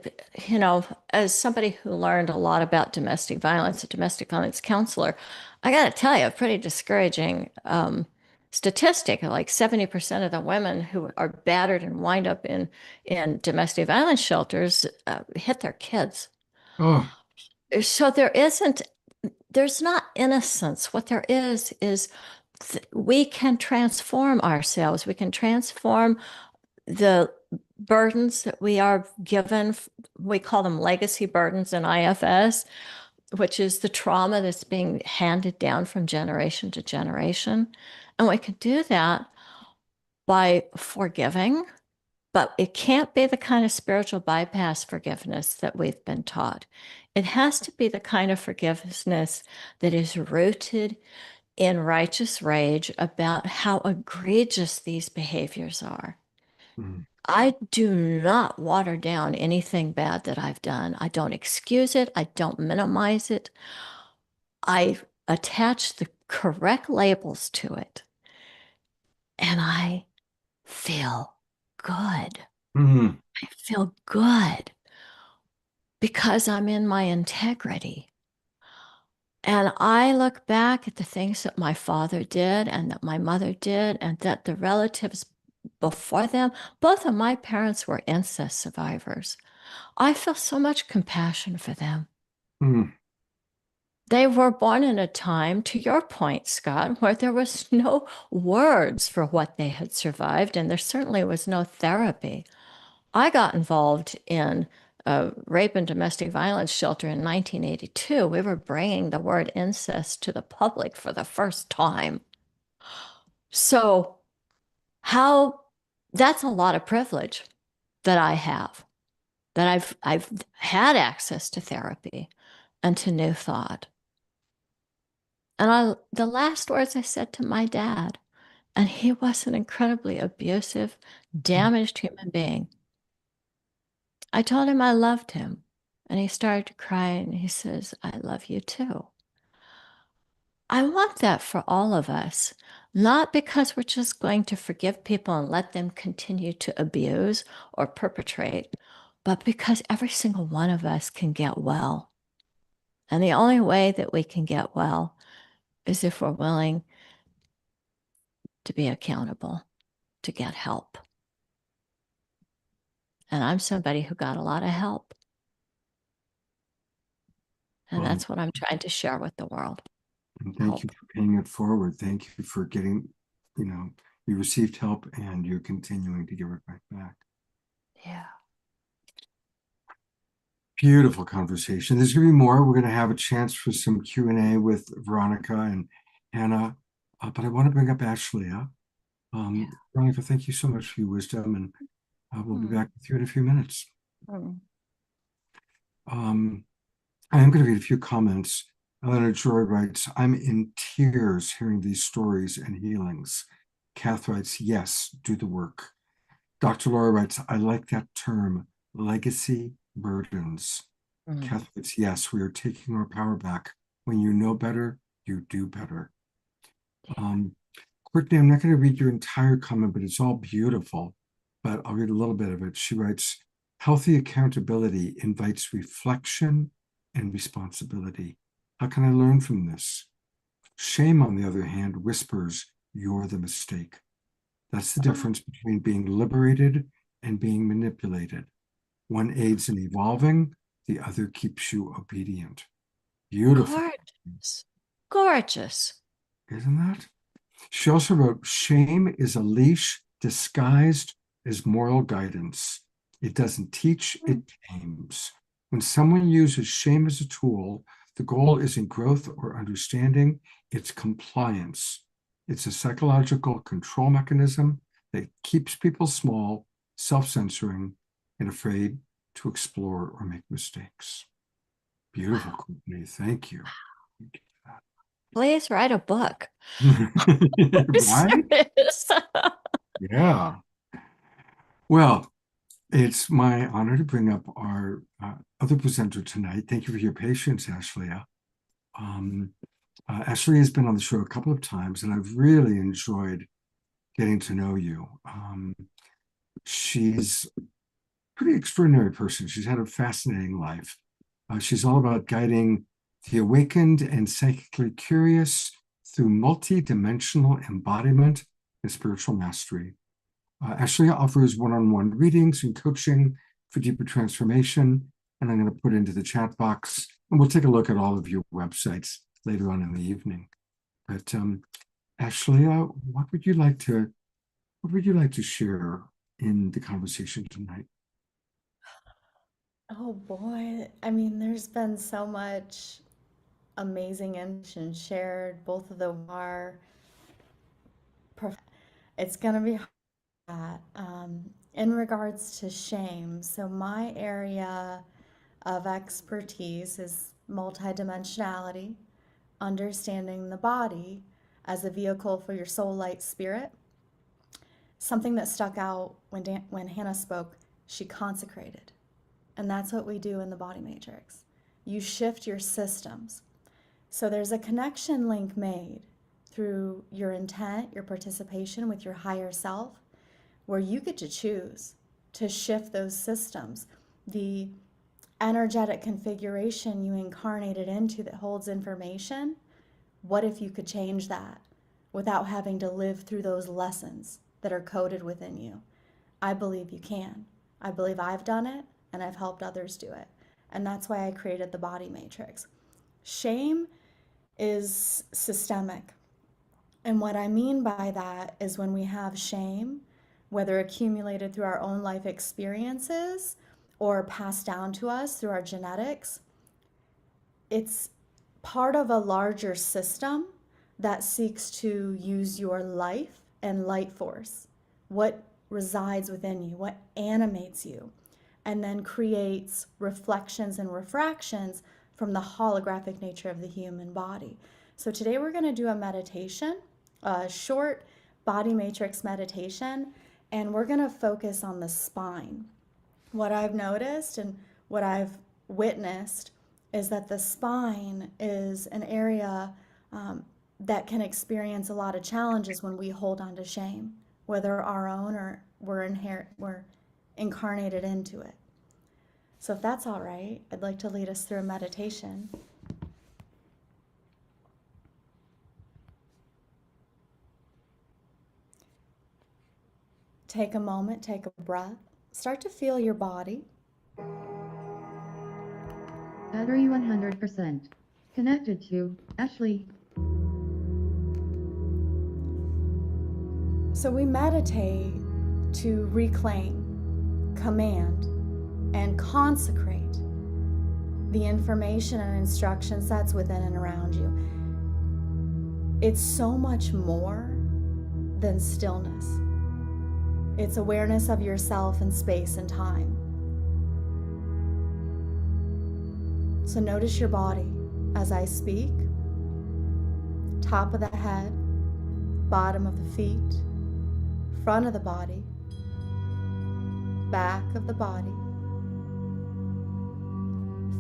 as somebody who learned a lot about domestic violence, a domestic violence counselor, I got to tell you, a pretty discouraging statistic. Like 70% of the women who are battered and wind up in domestic violence shelters hit their kids. Oh, So there's not innocence. What there is we can transform ourselves. We can transform the burdens that we are given. We call them legacy burdens in IFS, which is the trauma that's being handed down from generation to generation. And we can do that by forgiving, but it can't be the kind of spiritual bypass forgiveness that we've been taught. It has to be the kind of forgiveness that is rooted in righteous rage about how egregious these behaviors are. mm, I do not water down anything bad that I've done. I don't excuse it. I don't minimize it. I attach the correct labels to it. And I feel good. mm, I feel good because I'm in my integrity. And I look back at the things that my father did and that my mother did, and that the relatives before them, both of my parents were incest survivors. I feel so much compassion for them. mm, They were born in a time, to your point, Scott, where there was no words for what they had survived, and there certainly was no therapy. I got involved in a rape and domestic violence shelter in 1982. We were bringing the word incest to the public for the first time. So, how that's a lot of privilege that I have, that I've had access to therapy and to new thought. And the last words I said to my dad, and he was an incredibly abusive, damaged human being. I told him I loved him, and he started to cry, and he says, I love you too. I want that for all of us, not because we're just going to forgive people and let them continue to abuse or perpetrate, but because every single one of us can get well. And the only way that we can get well is if we're willing to be accountable, to get help. And I'm somebody who got a lot of help. And well, that's what I'm trying to share with the world. and thank you Help. for paying it forward. Thank you for getting, you received help and you're continuing to give it right back. Yeah. Beautiful conversation. There's going to be more. We're going to have a chance for some Q&A with Veronica and Hannah, but I want to bring up Ashley. Veronica, thank you so much for your wisdom, and we'll be back with you in a few minutes. Mm. I am going to read a few comments. Eleanor Joy writes, I'm in tears hearing these stories and healings. Kath writes, yes, do the work. Dr. Laura writes, I like that term, legacy burdens. Mm. Kath writes, yes, we are taking our power back. When you know better, you do better. Courtney, I'm not going to read your entire comment, but it's all beautiful. But I'll read a little bit of it. She writes, healthy accountability invites reflection and responsibility. How can I learn from this? Shame, on the other hand, whispers, you're the mistake. That's the difference between being liberated and being manipulated. One aids in evolving, the other keeps you obedient. Beautiful. Gorgeous. Gorgeous. Isn't that? She also wrote, shame is a leash disguised as moral guidance. It doesn't teach, it tames. When someone uses shame as a tool, the goal isn't growth or understanding, it's compliance. It's a psychological control mechanism that keeps people small, self-censoring, and afraid to explore or make mistakes. Beautiful, Courtney. Thank you. Please write a book. Right? Serious. Yeah. Well, it's my honor to bring up our other presenter tonight. Thank you for your patience, Ashleigh. Ashleigh has been on the show a couple of times, and I've really enjoyed getting to know you. She's a pretty extraordinary person. She's had a fascinating life. She's all about guiding the awakened and psychically curious through multi-dimensional embodiment and spiritual mastery. Ashleigh offers one-on-one readings and coaching for deeper transformation, and I'm going to put into the chat box, and we'll take a look at all of your websites later on in the evening. But Ashleigh, what would you like to share in the conversation tonight? Oh boy. I mean, there's been so much amazing information shared. Both of them are it's gonna be hard. In regards to shame, so my area of expertise is multidimensionality, understanding the body as a vehicle for your soul, light, spirit. Something that stuck out when Hannah spoke, she consecrated. And that's what we do in the body matrix. You shift your systems. So there's a connection link made through your intent, your participation with your higher self, where you get to choose to shift those systems. The energetic configuration you incarnated into that holds information, what if you could change that without having to live through those lessons that are coded within you? I believe you can. I believe I've done it, and I've helped others do it. And that's why I created the body matrix. Shame is systemic. And what I mean by that is when we have shame, whether accumulated through our own life experiences or passed down to us through our genetics, it's part of a larger system that seeks to use your life and light force, what resides within you, what animates you, and then creates reflections and refractions from the holographic nature of the human body. So today we're going to do a meditation, a short body matrix meditation, and we're going to focus on the spine. What I've noticed and what I've witnessed is that the spine is an area that can experience a lot of challenges when we hold on to shame, whether our own or we're incarnated into it. So if that's all right, I'd like to lead us through a meditation. Take a moment, take a breath, start to feel your body. Battery 100%. Connected to Ashleigh. So we meditate to reclaim, command, and consecrate the information and instruction sets within and around you. It's so much more than stillness. It's awareness of yourself in space and time. So notice your body as I speak. Top of the head, bottom of the feet, front of the body, back of the body.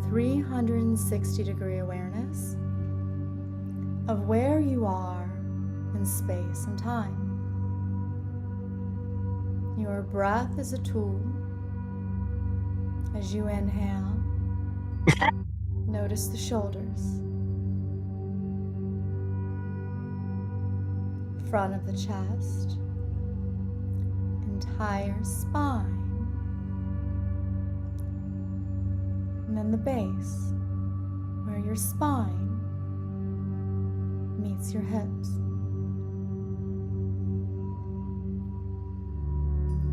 360-degree awareness of where you are in space and time. Your breath is a tool. As you inhale, notice the shoulders, front of the chest, entire spine, and then the base, where your spine meets your hips.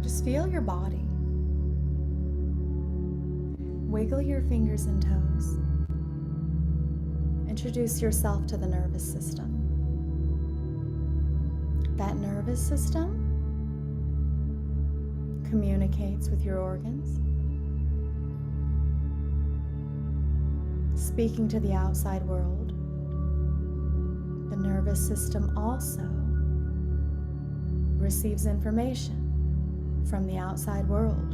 Just feel your body. wiggle your fingers and toes. Introduce yourself to the nervous system. That nervous system communicates with your organs, speaking to the outside world. The nervous system also receives information from the outside world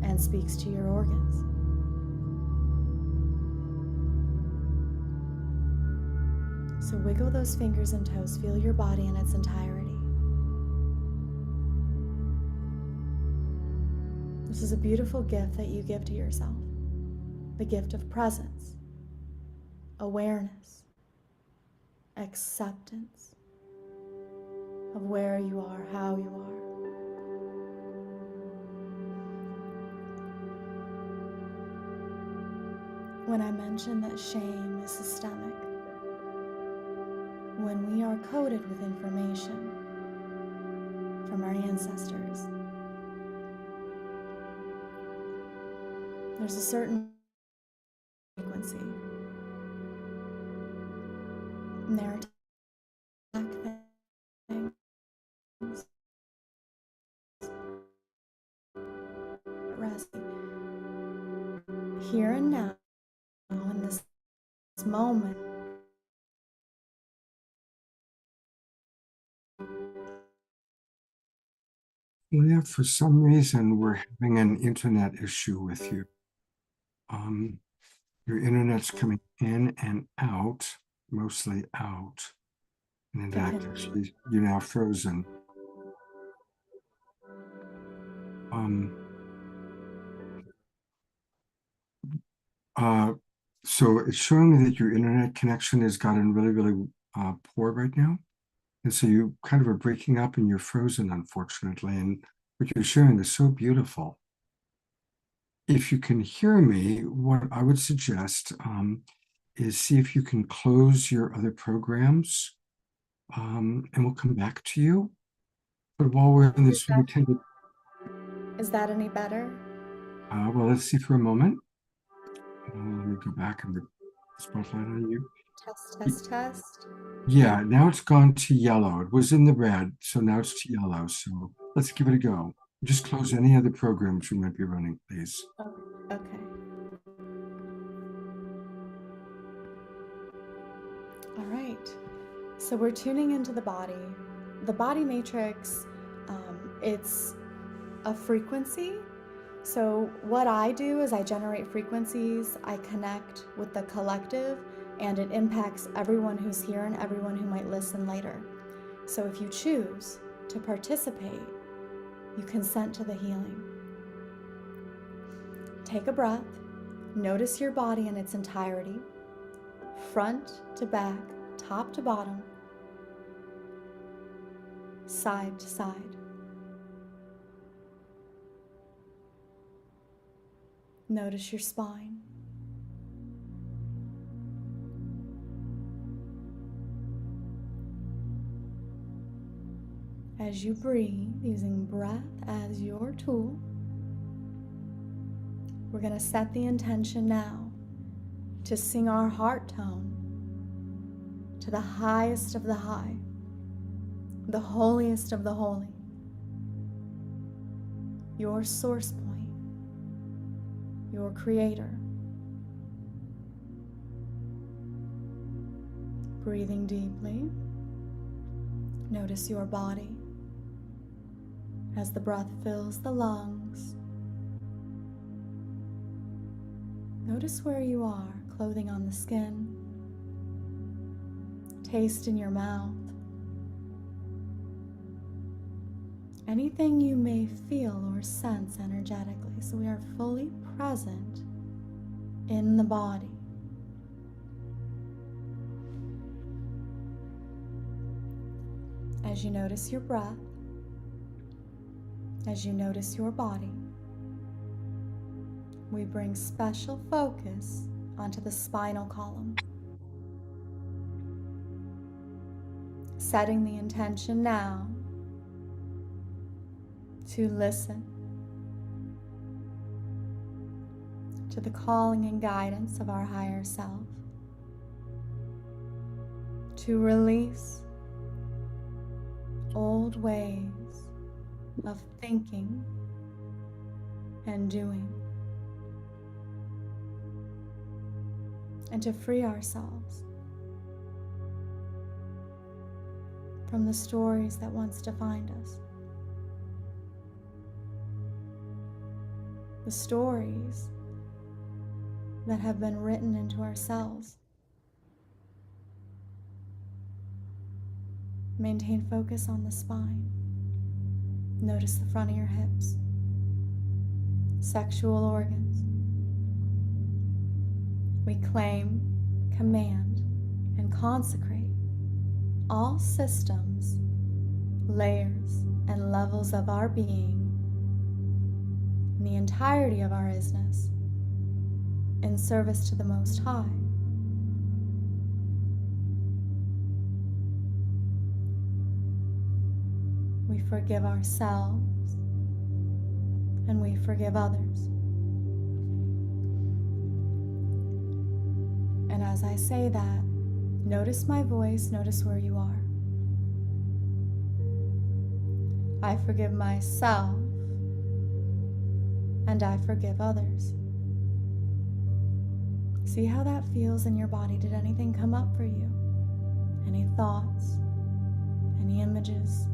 and speaks to your organs. So wiggle those fingers and toes, feel your body in its entirety. This is a beautiful gift that you give to yourself. The gift of presence, awareness, acceptance of where you are, how you are. When I mentioned that shame is systemic, when we are coded with information from our ancestors, there's a certain frequency. And there are things resting here and now in this moment. Leah, for some reason, we're having an internet issue with you. Your internet's coming in and out, mostly out. And in fact, actually, you're now frozen. So it's showing me that your internet connection has gotten really, really poor right now. And so you kind of are breaking up and you're frozen, unfortunately. And what you're sharing is so beautiful. If you can hear me, what I would suggest is see if you can close your other programs, and we'll come back to you. But while we're in this, we tend to, Is that any better? well, let's see for a moment. Let me go back and the spotlight on you. Test. Yeah, now it's gone to yellow. It was in the red, so now it's to yellow. So let's give it a go. Just close any other programs you might be running, please. Okay. All right. So we're tuning into the body. The body matrix, it's a frequency. So what I do is I generate frequencies, I connect with the collective, and it impacts everyone who's here and everyone who might listen later. So if you choose to participate, you consent to the healing. Take a breath, notice your body in its entirety, front to back, top to bottom, side to side. Notice your spine. As you breathe, using breath as your tool, we're going to set the intention now to sing our heart tone to the highest of the high, the holiest of the holy, your source point, your creator. Breathing deeply, notice your body as the breath fills the lungs. Notice where you are, clothing on the skin, taste in your mouth, anything you may feel or sense energetically. So we are fully present in the body. As you notice your breath, as you notice your body, we bring special focus onto the spinal column, setting the intention now to listen, to the calling and guidance of our higher self, to release old ways of thinking and doing, and to free ourselves from the stories that once defined us. The stories that have been written into ourselves. Maintain focus on the spine. Notice the front of your hips, sexual organs. We claim, command, and consecrate all systems, layers, and levels of our being, and the entirety of our isness, in service to the Most High. We forgive ourselves and we forgive others. And as I say that, notice my voice, notice where you are. I forgive myself and I forgive others. See how that feels in your body. Did anything come up for you? Any thoughts? Any images?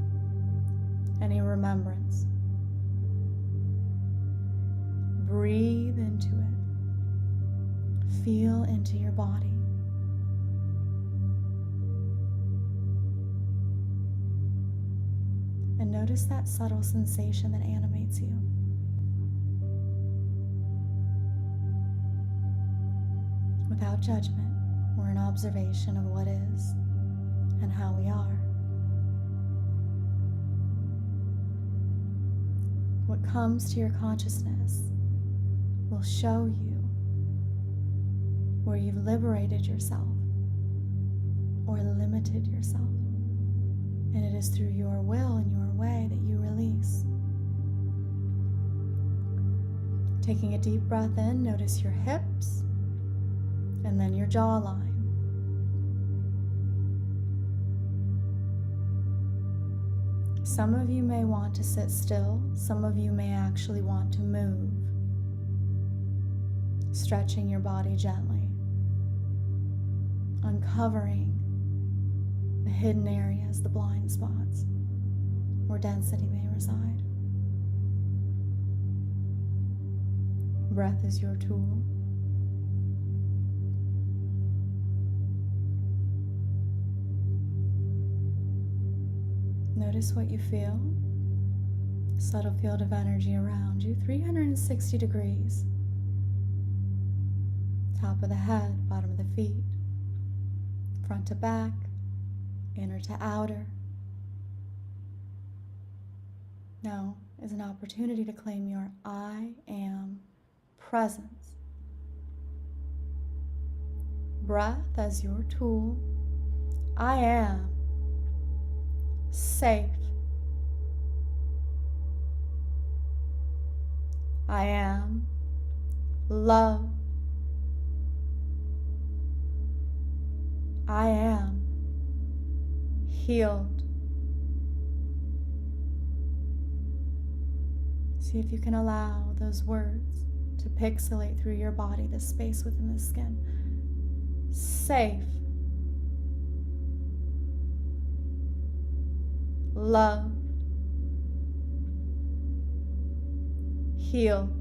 Any remembrance? Breathe into it. Feel into your body. And notice that subtle sensation that animates you. Without judgment, we're an observation of what is and how we are. What comes to your consciousness will show you where you've liberated yourself or limited yourself. And it is through your will and your way that you release. Taking a deep breath in, notice your hips and then your jawline. Some of you may want to sit still, some of you may actually want to move, stretching your body gently, uncovering the hidden areas, the blind spots, where density may reside. Breath is your tool. Notice what you feel. Subtle field of energy around you, 360 degrees. Top of the head, bottom of the feet, front to back, inner to outer. Now is an opportunity to claim your I am presence. Breath as your tool. I am safe. I am loved. I am healed. See if you can allow those words to pixelate through your body, the space within the skin. Safe. Love. Healed.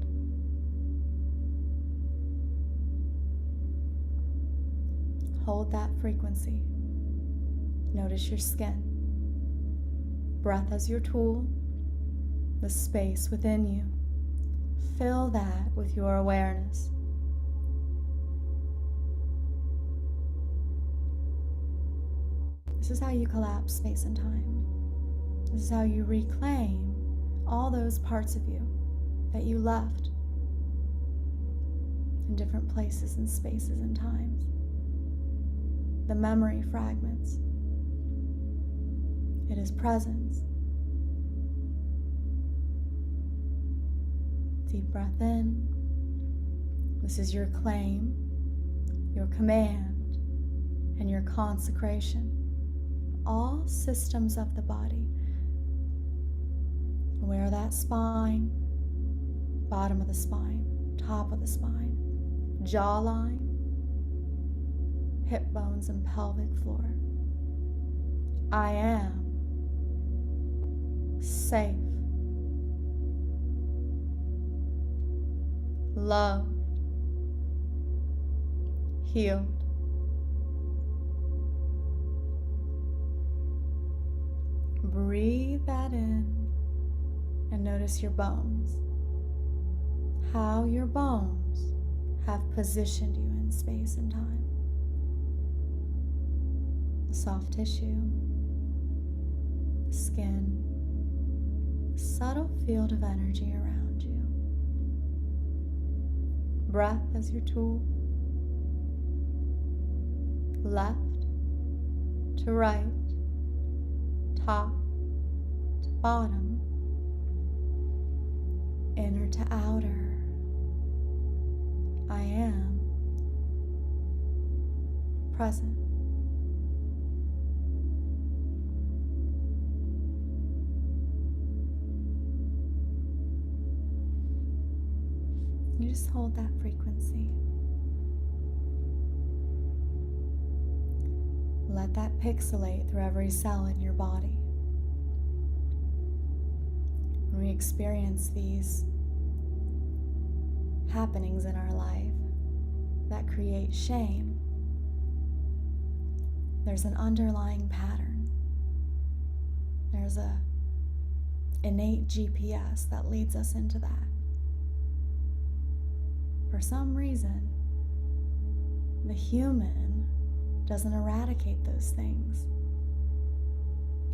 Hold that frequency. Notice your skin. Breath as your tool. The space within you. Fill that with your awareness. This is how you collapse space and time. This is how you reclaim all those parts of you that you left in different places and spaces and times. The memory fragments. It is presence. Deep breath in. This is your claim, your command, and your consecration. All systems of the body. Aware of that spine, bottom of the spine, top of the spine, jawline, hip bones, and pelvic floor. I am safe, loved, healed. Breathe that in and notice your bones. How your bones have positioned you in space and time. The soft tissue, the skin, the subtle field of energy around you. Breath as your tool. Left to right, top to bottom, inner to outer. I am present. You just hold that frequency. Let that pixelate through every cell in your body. When we experience these happenings in our life that create shame, there's an underlying pattern. There's a innate GPS that leads us into that. For some reason, the human doesn't eradicate those things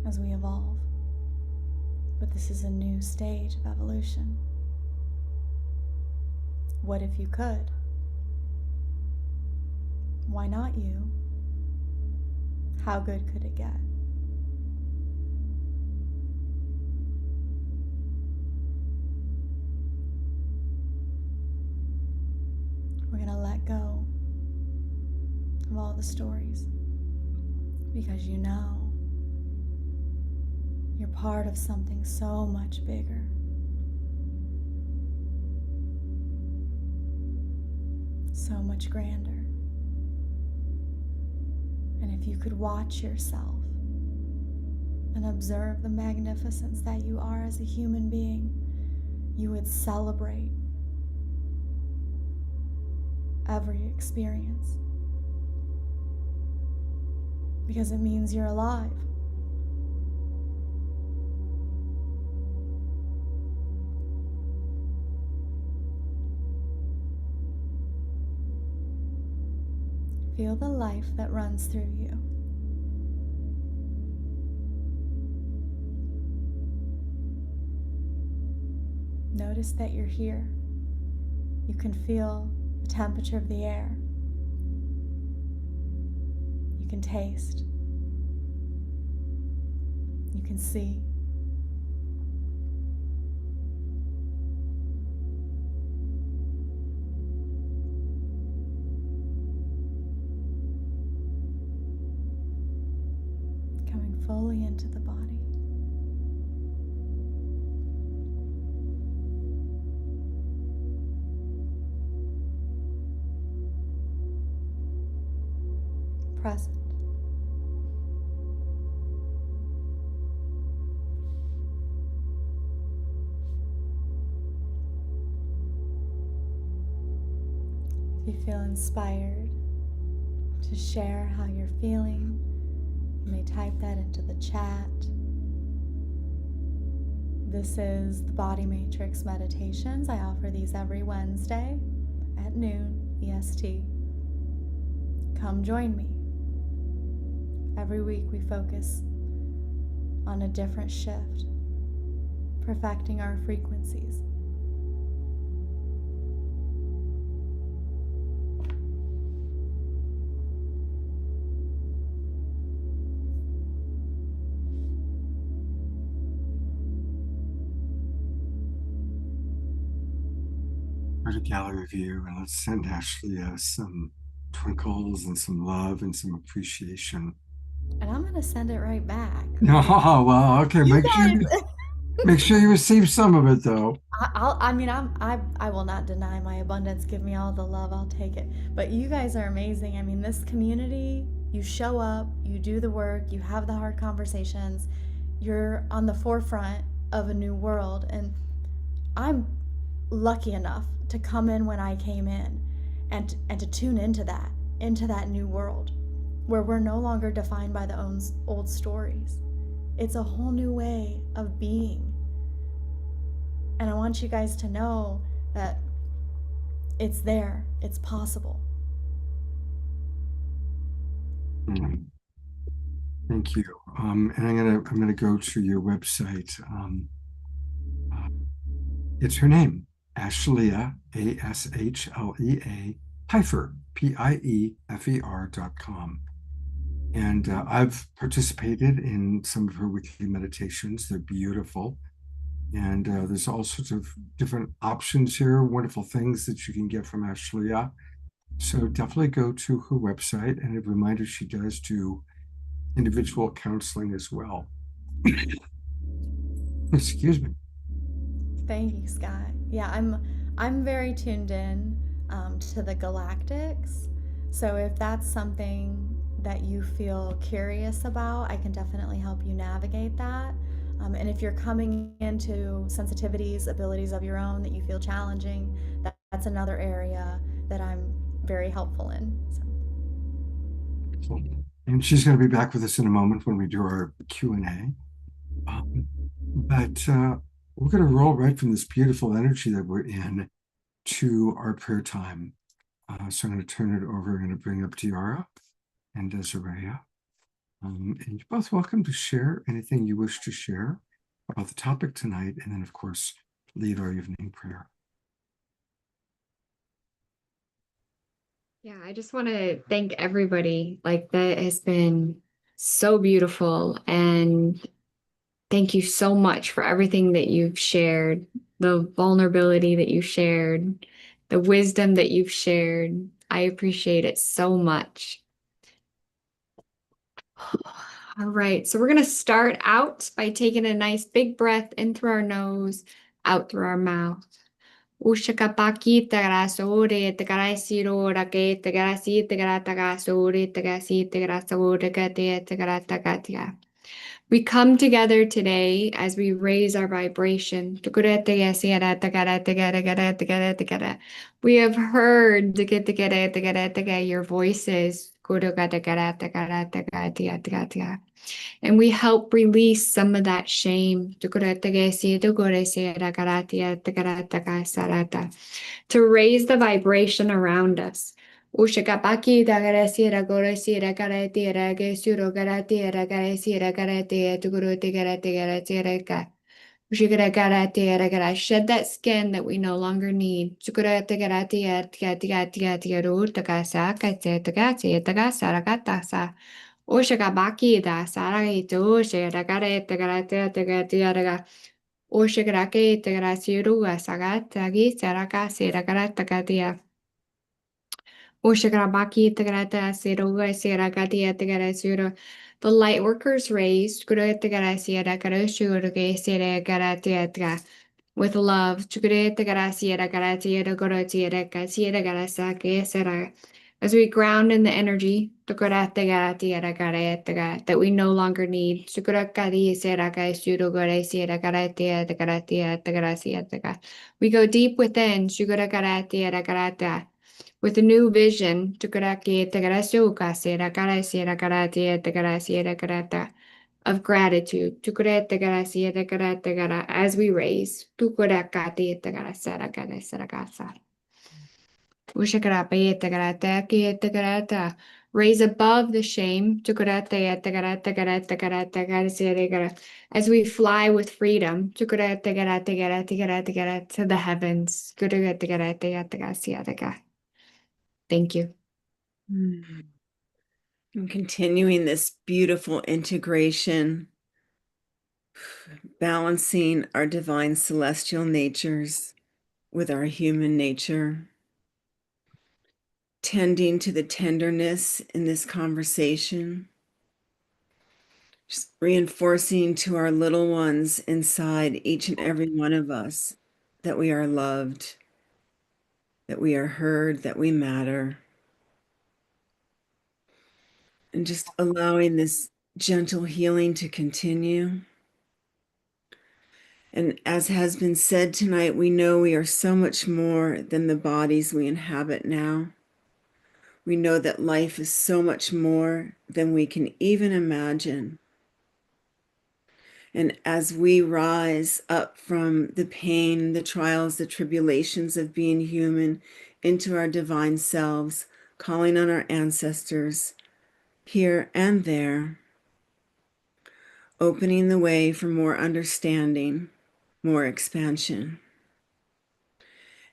as we evolve. But this is a new stage of evolution. What if you could? Why not you? How good could it get? We're going to let go of all the stories because you know you're part of something so much bigger. So much grander. And if you could watch yourself and observe the magnificence that you are as a human being, you would celebrate every experience because it means you're alive. Feel the life that runs through you. Notice that you're here. You can feel the temperature of the air. You can taste. You can see. Coming fully into the body. Present. If you feel inspired to share how you're feeling, you may type that into the chat. This is the Body Matrix Meditations. I offer these every Wednesday at noon EST. Come join me. Every week we focus on a different shift, perfecting our frequencies. Go to gallery view and let's send Ashley some twinkles and some love and some appreciation. And I'm gonna send it right back. Oh, well, okay. You Make sure you receive some of it though. I will not deny my abundance. Give me all the love, I'll take it. But you guys are amazing. I mean, this community, you show up, you do the work, you have the hard conversations, you're on the forefront of a new world. And I'm lucky enough to come in when I came in and to tune into that new world where we're no longer defined by the old stories. It's a whole new way of being. And I want you guys to know that it's there, it's possible. Thank you. And I'm gonna go to your website. It's her name, Ashlea, ASHLEA, Pfeiffer, PIEFER.com. And I've participated in some of her weekly meditations. They're beautiful. And there's all sorts of different options here, wonderful things that you can get from Ashlea. So definitely go to her website. And a reminder, she does do individual counseling as well. Excuse me. Thank you, Scott. Yeah, I'm very tuned in to the galactics. So if that's something that you feel curious about, I can definitely help you navigate that. And if you're coming into sensitivities, abilities of your own that you feel challenging, that's another area that I'm very helpful in. So. And she's going to be back with us in a moment when we do our Q&A. But we're going to roll right from this beautiful energy that we're in to our prayer time. So I'm going to turn it over. I'm going to bring up Diara and Desiree. And you're both welcome to share anything you wish to share about the topic tonight. And then, of course, lead our evening prayer. Yeah, I just want to thank everybody. Like, that has been so beautiful. And thank you so much for everything that you've shared, the vulnerability that you shared, the wisdom that you've shared. I appreciate it so much. All right, so we're going to start out by taking a nice big breath in through our nose, out through our mouth. Ushakapaki tagarasore tagarasiro rake tagarasi tagaratagasuore tagasi tagarasore kate tagaratagatia. We come together today as we raise our vibration. We have heard your voices. And we help release some of that shame to raise the vibration around us. Ushakapaki dagarasira gorasira garatira gesuro garatira garasira garatia to gurutigaratira. Shed that skin that we no longer need. Oshagabaki da Sarai to Shagare Tagaraga Oshagrake Tagarasiru Sagatagi Saraka Siragarataгаtia Oshagrabaki Tagarata Siruga Siragatia Tagarasura. The light workers raised Gurutagarasia Garashuruge Siragaratia with love. As we ground in the energy that we no longer need. We go deep within with a new vision of gratitude as we raise. Raise above the shame as we fly with freedom to the heavens. Thank you. And continuing this beautiful integration, balancing our divine celestial natures with our human nature, tending to the tenderness in this conversation, just reinforcing to our little ones inside each and every one of us that we are loved, that we are heard, that we matter. And just allowing this gentle healing to continue. And as has been said tonight, we know we are so much more than the bodies we inhabit now. We know that life is so much more than we can even imagine. And as we rise up from the pain, the trials, the tribulations of being human into our divine selves, calling on our ancestors here and there, opening the way for more understanding, more expansion,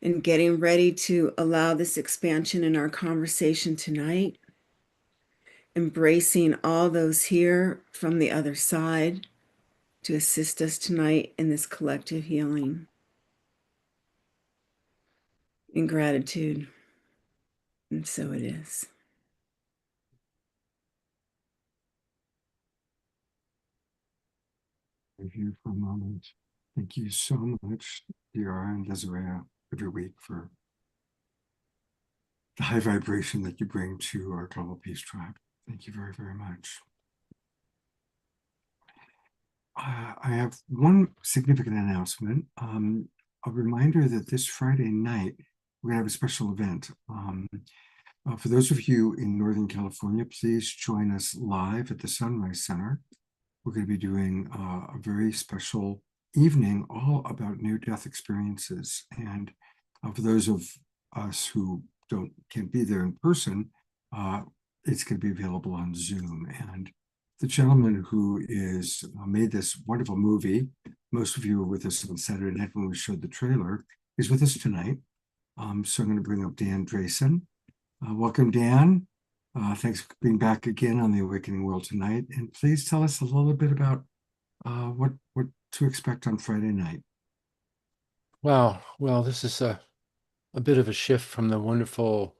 and getting ready to allow this expansion in our conversation tonight, embracing all those here from the other side to assist us tonight in this collective healing. In gratitude. And so it is. Review for a moment. Thank you so much, Diara and Desiree, every week for the high vibration that you bring to our Global Peace Tribe. Thank you very, very much. I have one significant announcement. A reminder that this Friday night, we're going to have a special event. For those of you in Northern California, please join us live at the Sunrise Center. We're going to be doing a very special evening all about near-death experiences. And for those of us who can't be there in person, it's going to be available on Zoom. And the gentleman who is made this wonderful movie, most of you were with us on Saturday night when we showed the trailer, is with us tonight. So I'm going to bring up Dan Drayson. Welcome, Dan. Thanks for being back again on the Awakening World tonight. And please tell us a little bit about what to expect on Friday night. Wow. Well, this is a bit of a shift from the wonderful,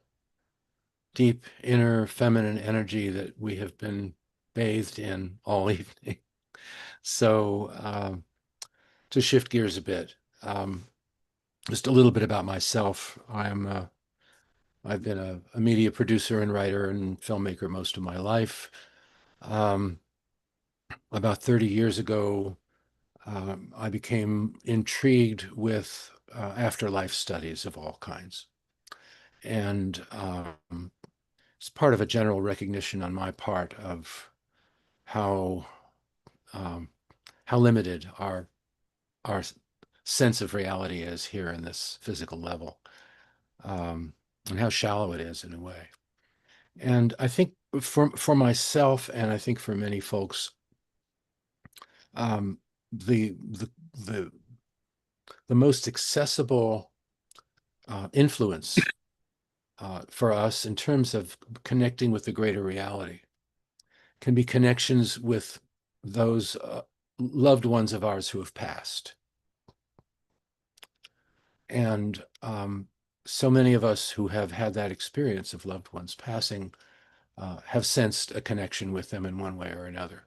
deep inner feminine energy that we have been bathed in all evening. So to shift gears a bit, just a little bit about myself. I've been a media producer and writer and filmmaker most of my life. About 30 years ago, I became intrigued with afterlife studies of all kinds. And it's part of a general recognition on my part of how limited our sense of reality is here in this physical level, and how shallow it is in a way. And I think for myself, and I think for many folks, the most accessible influence for us in terms of connecting with the greater reality can be connections with those loved ones of ours who have passed. And so many of us who have had that experience of loved ones passing have sensed a connection with them in one way or another.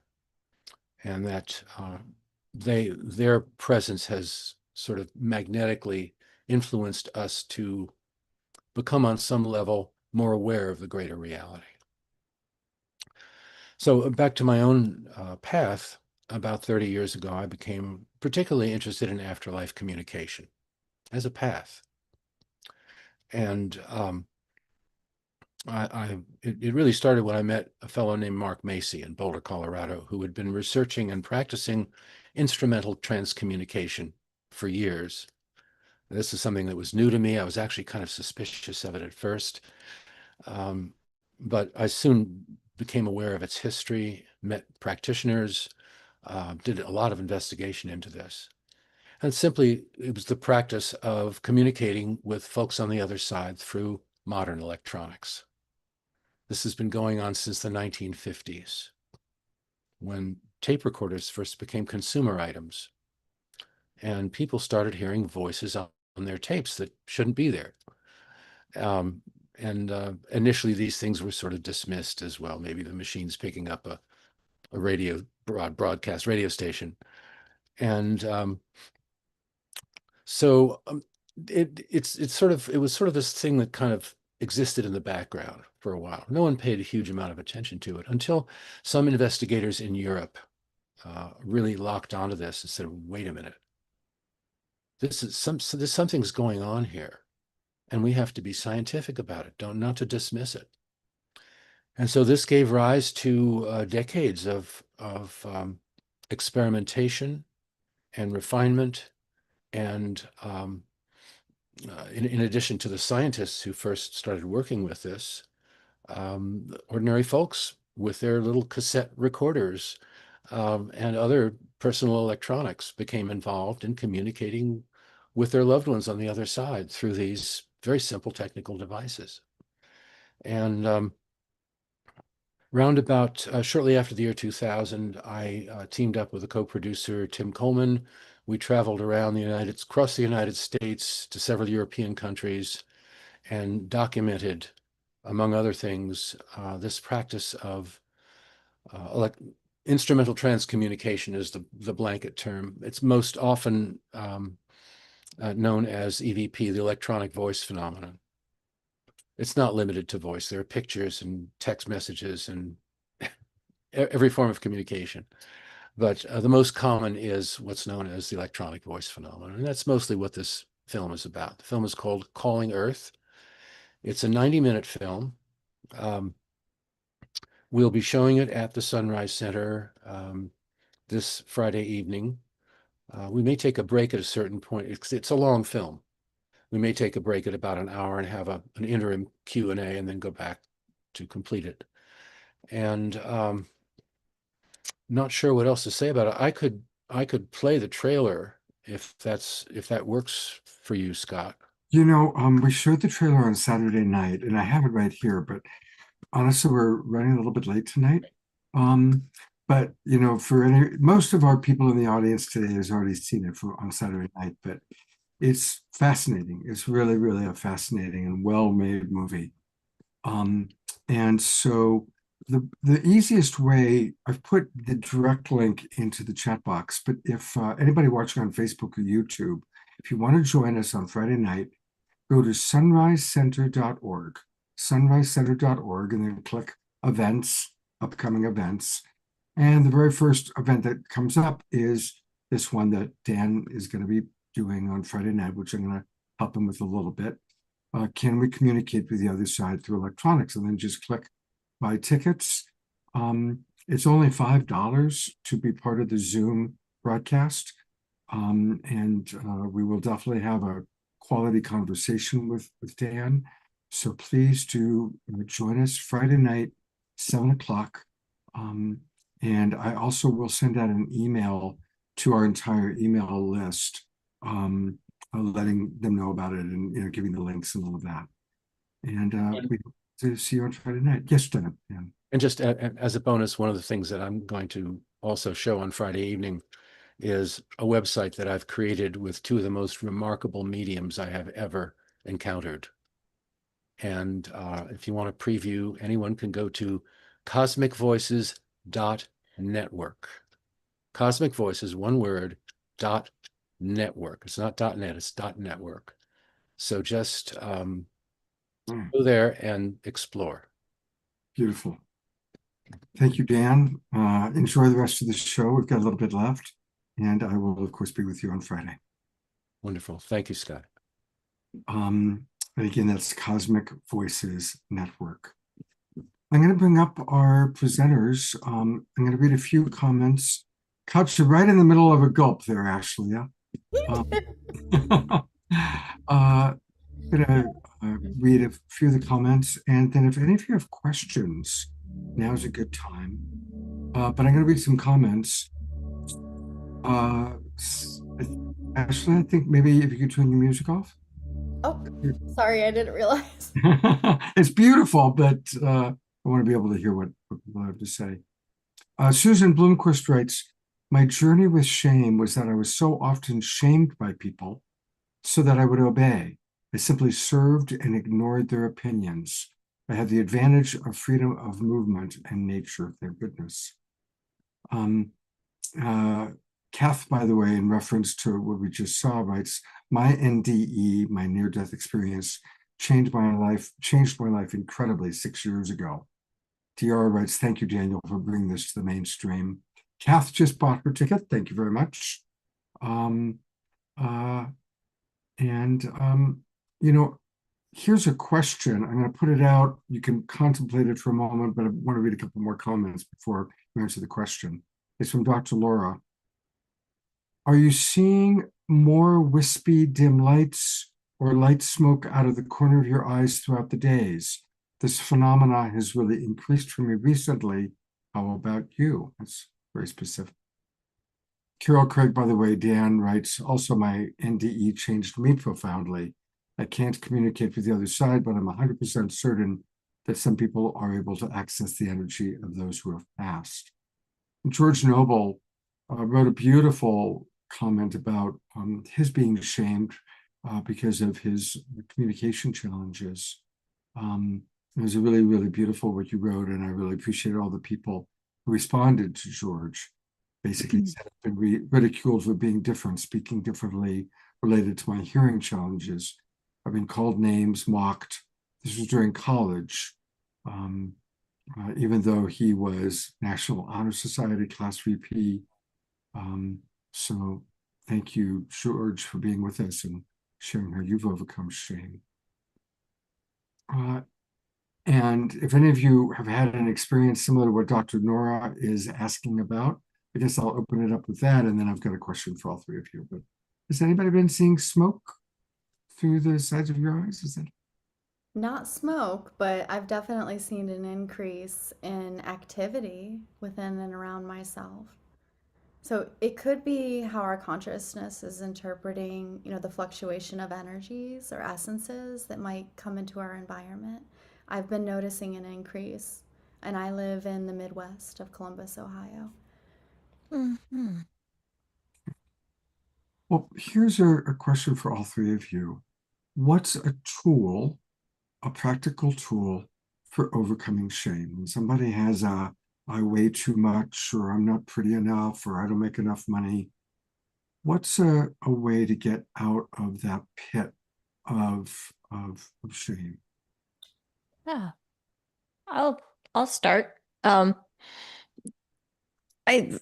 And that their presence has sort of magnetically influenced us to become on some level more aware of the greater reality. So back to my own path, about 30 years ago, I became particularly interested in afterlife communication as a path. And it really started when I met a fellow named Mark Macy in Boulder, Colorado, who had been researching and practicing instrumental transcommunication for years. This is something that was new to me. I was actually kind of suspicious of it at first. But I soon became aware of its history, met practitioners, did a lot of investigation into this. And simply, it was the practice of communicating with folks on the other side through modern electronics. This has been going on since the 1950s, when tape recorders first became consumer items, and people started hearing voices on their tapes that shouldn't be there. Initially, these things were sort of dismissed as well. Maybe the machine's picking up a radio broadcast radio station, and so it was sort of this thing that kind of existed in the background for a while. No one paid a huge amount of attention to it until some investigators in Europe really locked onto this and said, "Wait a minute, there's something's going on here, and we have to be scientific about it. Not to dismiss it." And so this gave rise to decades of experimentation and refinement, and in addition to the scientists who first started working with this, ordinary folks with their little cassette recorders and other personal electronics became involved in communicating with their loved ones on the other side through these very simple technical devices. And roundabout shortly after the year 2000, I teamed up with a co-producer, Tim Coleman. We traveled around across the United States to several European countries and documented, among other things, this practice of instrumental transcommunication is the blanket term. It's most often known as EVP, the electronic voice phenomenon. It's not limited to voice. There are pictures and text messages and every form of communication. But the most common is what's known as the electronic voice phenomenon. And that's mostly what this film is about. The film is called Calling Earth. It's a 90-minute film. We'll be showing it at the Sunrise Center this Friday evening. We may take a break at a certain point. It's a long film. We may take a break at about an hour and have an interim Q&A and then go back to complete it. And not sure what else to say about it. I could play the trailer if that works for you, Scott. You know, we showed the trailer on Saturday night, and I have it right here, but honestly, we're running a little bit late tonight. But you know, most of our people in the audience today has already seen it on Saturday night, but it's fascinating. It's really, really a fascinating and well-made movie. And so the easiest way, I've put the direct link into the chat box, but if anybody watching on Facebook or YouTube, if you want to join us on Friday night, go to sunrisecenter.org, sunrisecenter.org, and then click events, upcoming events. And the very first event that comes up is this one that Dan is going to be doing on Friday night, which I'm going to help him with a little bit. Can we communicate with the other side through electronics? And then just click buy tickets. It's only $5 to be part of the Zoom broadcast. And we will definitely have a quality conversation with Dan. So please do join us Friday night, 7 o'clock. And I also will send out an email to our entire email list, letting them know about it and giving the links and all of that. And we hope to see you on Friday night. Yes, Dan. Yeah. And just as a bonus, one of the things that I'm going to also show on Friday evening is a website that I've created with two of the most remarkable mediums I have ever encountered. And if you want to preview, anyone can go to cosmicvoices.network. Cosmic Voices, one word, .network. It's not .net, it's .network. So just go there and explore. Beautiful. Thank you, Dan. Enjoy the rest of the show. We've got a little bit left. And I will, of course, be with you on Friday. Wonderful. Thank you, Scott. And again, that's Cosmic Voices Network. I'm going to bring up our presenters. I'm going to read a few comments. Couched right in the middle of a gulp there, Ashley. Yeah. I'm going to read a few of the comments. And then if any of you have questions, now's a good time. But I'm going to read some comments. Ashley, I think maybe if you could turn your music off. Oh, sorry, I didn't realize. It's beautiful, but I want to be able to hear what people have to say. Susan Bloomquist writes, my journey with shame was that I was so often shamed by people so that I would obey. I simply served and ignored their opinions. I had the advantage of freedom of movement and nature, thank goodness. Kath, by the way, in reference to what we just saw, writes, my NDE, my near-death experience, changed my life incredibly 6 years ago. Tiara writes, thank you, Daniel, for bringing this to the mainstream. Kath just bought her ticket. Thank you very much. You know, here's a question. I'm going to put it out. You can contemplate it for a moment, but I want to read a couple more comments before we answer the question. It's from Dr. Laura. Are you seeing more wispy dim lights or light smoke out of the corner of your eyes throughout the days? This phenomena has really increased for me recently. How about you? That's very specific. Carol Craig, by the way, Dan writes, also my NDE changed me profoundly. I can't communicate with the other side, but I'm 100% certain that some people are able to access the energy of those who have passed. And George Noble wrote a beautiful comment about his being shamed because of his communication challenges. It was a really, really beautiful what you wrote, and I really appreciate all the people who responded to George. Basically said I've been ridiculed for being different, speaking differently, related to my hearing challenges. I've been called names, mocked. This was during college, even though he was National Honor Society Class VP. So thank you, George, for being with us and sharing how you've overcome shame. And if any of you have had an experience similar to what Dr. Nora is asking about, I guess I'll open it up with that, and then I've got a question for all three of you. But has anybody been seeing smoke through the sides of your eyes? Is that Not smoke, but I've definitely seen an increase in activity within and around myself. So it could be how our consciousness is interpreting, the fluctuation of energies or essences that might come into our environment. I've been noticing an increase, and I live in the Midwest of Columbus, Ohio. Mm-hmm. Well, here's a question for all three of you. What's a tool, a practical tool for overcoming shame? When somebody has I weigh too much, or I'm not pretty enough, or I don't make enough money, what's a way to get out of that pit of shame? Yeah, I'll start. I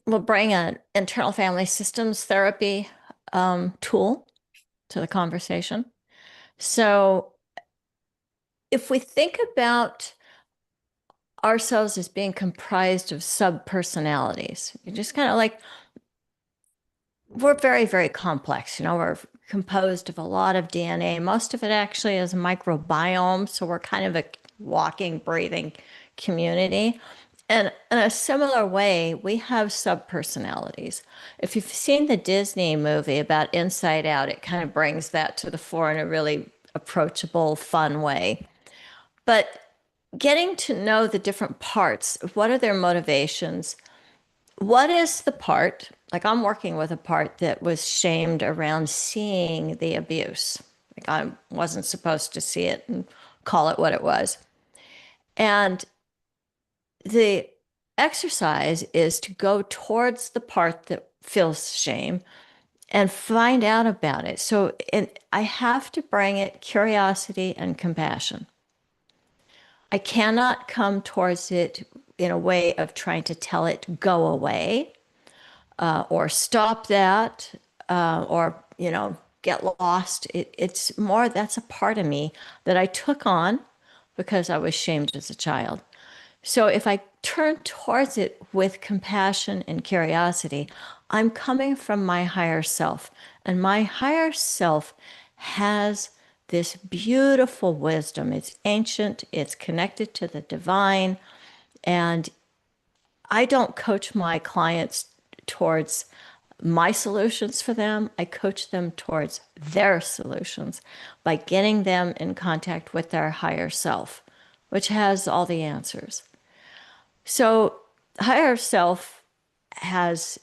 will bring an internal family systems therapy tool to the conversation. So if we think about ourselves as being comprised of sub-personalities, you just kind of like, we're very, very complex. We're composed of a lot of DNA. Most of it actually is a microbiome. So we're kind of a walking, breathing community. And in a similar way, we have subpersonalities. If you've seen the Disney movie about Inside Out, it kind of brings that to the fore in a really approachable, fun way. But getting to know the different parts, what are their motivations? What is the part, like I'm working with a part that was shamed around seeing the abuse. Like I wasn't supposed to see it and call it what it was. And the exercise is to go towards the part that feels shame and find out about it. So I have to bring it curiosity and compassion. I cannot come towards it in a way of trying to tell it, go away, or stop that, or, get lost. It's more, that's a part of me that I took on because I was shamed as a child. So if I turn towards it with compassion and curiosity, I'm coming from my higher self. And my higher self has this beautiful wisdom. It's ancient, it's connected to the divine. And I don't coach my clients towards my solutions for them. I coach them towards their solutions by getting them in contact with their higher self, which has all the answers. So higher self has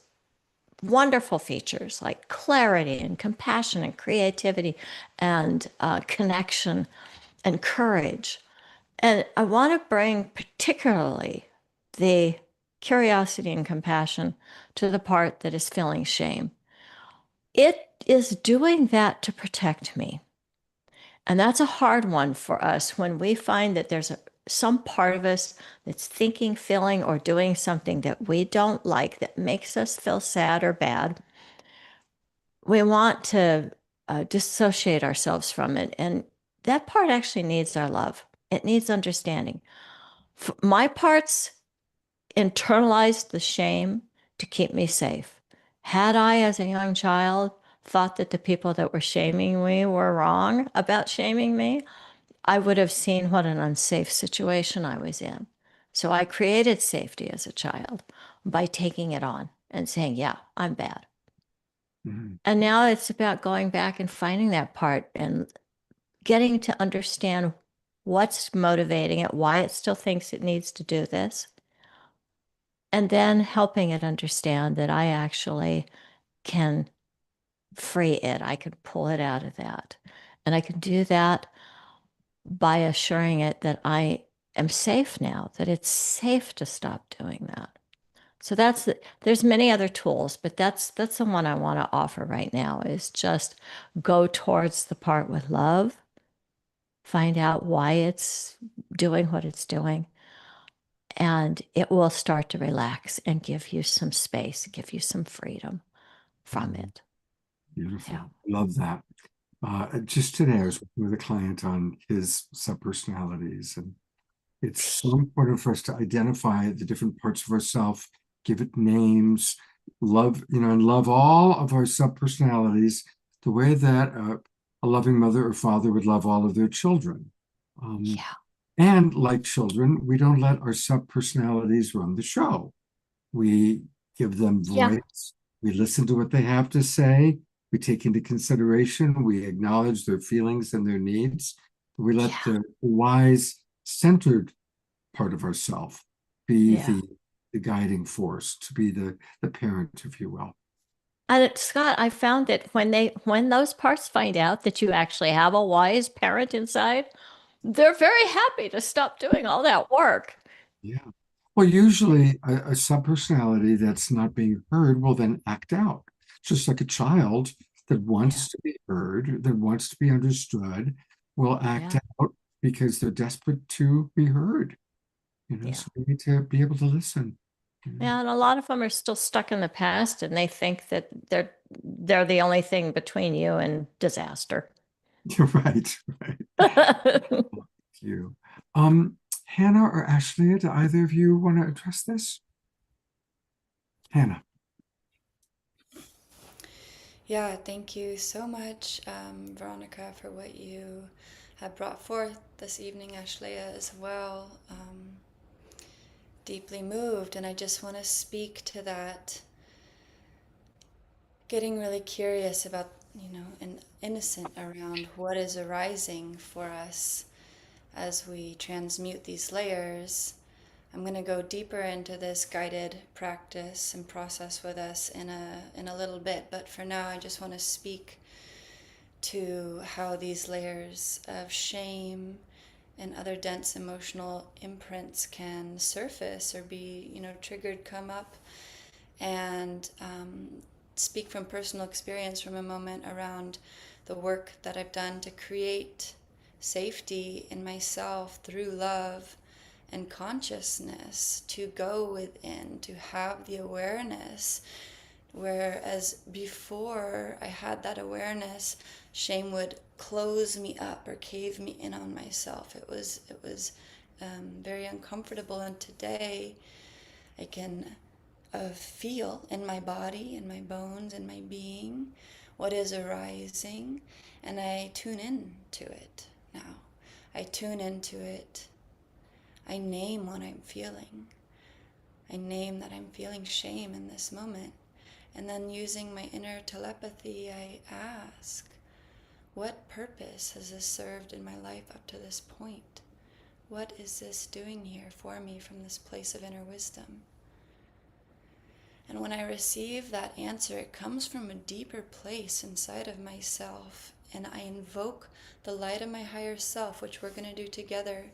wonderful features like clarity and compassion and creativity and connection and courage. And I want to bring particularly the curiosity and compassion to the part that is feeling shame. It is doing that to protect me. And that's a hard one for us when we find that there's some part of us that's thinking, feeling, or doing something that we don't like that makes us feel sad or bad. We want to dissociate ourselves from it. And that part actually needs our love, it needs understanding. My parts internalized the shame to keep me safe. Had I, as a young child, thought that the people that were shaming me were wrong about shaming me, I would have seen what an unsafe situation I was in. So I created safety as a child by taking it on and saying, yeah, I'm bad. Mhm. And now it's about going back and finding that part and getting to understand what's motivating it, why it still thinks it needs to do this, and then helping it understand that I actually can free it. I can pull it out of that. And I can do that by assuring it that I am safe now, that it's safe to stop doing that. So there's many other tools, but that's the one I want to offer right now is just go towards the part with love, find out why it's doing what it's doing, and it will start to relax and give you some space, give you some freedom from it. Beautiful. Yeah. Love that. Just today, I was working with a client on his subpersonalities, and it's so important for us to identify the different parts of ourselves, give it names, love, and love all of our subpersonalities the way that a loving mother or father would love all of their children. Yeah. And like children, we don't let our subpersonalities run the show. We give them Yeah. voice. We listen to what they have to say. We take into consideration. We acknowledge their feelings and their needs. We let Yeah. the wise, centered part of ourself be Yeah. the guiding force, to be the parent, if you will. And Scott, I found that when those parts find out that you actually have a wise parent inside, they're very happy to stop doing all that work. Yeah. Well, usually a subpersonality that's not being heard will then act out, just like a child that Yeah. wants to be heard, that wants to be understood, will act Yeah. out because they're desperate to be heard. Yeah. So we need to be able to listen. Yeah, and a lot of them are still stuck in the past and they think that they're the only thing between you and disaster. You're right, right. Thank you. Hannah or Ashley, do either of you want to address this? Hannah. Yeah, thank you so much, Veronica, for what you have brought forth this evening, Ashlea, as well. Deeply moved, and I just want to speak to that. Getting really curious about, and innocent around what is arising for us as we transmute these layers. I'm going to go deeper into this guided practice and process with us in a little bit, but for now I just want to speak to how these layers of shame and other dense emotional imprints can surface or be, triggered, come up, and speak from personal experience from a moment around the work that I've done to create safety in myself through love and consciousness, to go within, to have the awareness. Whereas before I had that awareness, shame would close me up or cave me in on myself. It was very uncomfortable. And today I can feel in my body, in my bones, in my being, what is arising, and I tune in to it now. I tune into it. I name what I'm feeling. I name that I'm feeling shame in this moment. And then using my inner telepathy, I ask, what purpose has this served in my life up to this point? What is this doing here for me from this place of inner wisdom? And when I receive that answer, it comes from a deeper place inside of myself. And I invoke the light of my higher self, which we're going to do together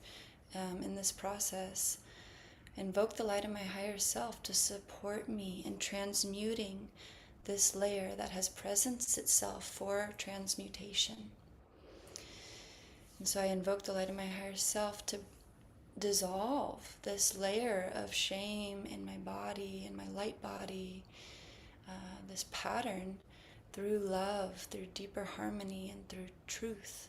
in this process. Invoke the light of my higher self to support me in transmuting this layer that has presenced itself for transmutation. And so I invoke the light of my higher self to dissolve this layer of shame in my body, in my light body, this pattern through love, through deeper harmony, and through truth.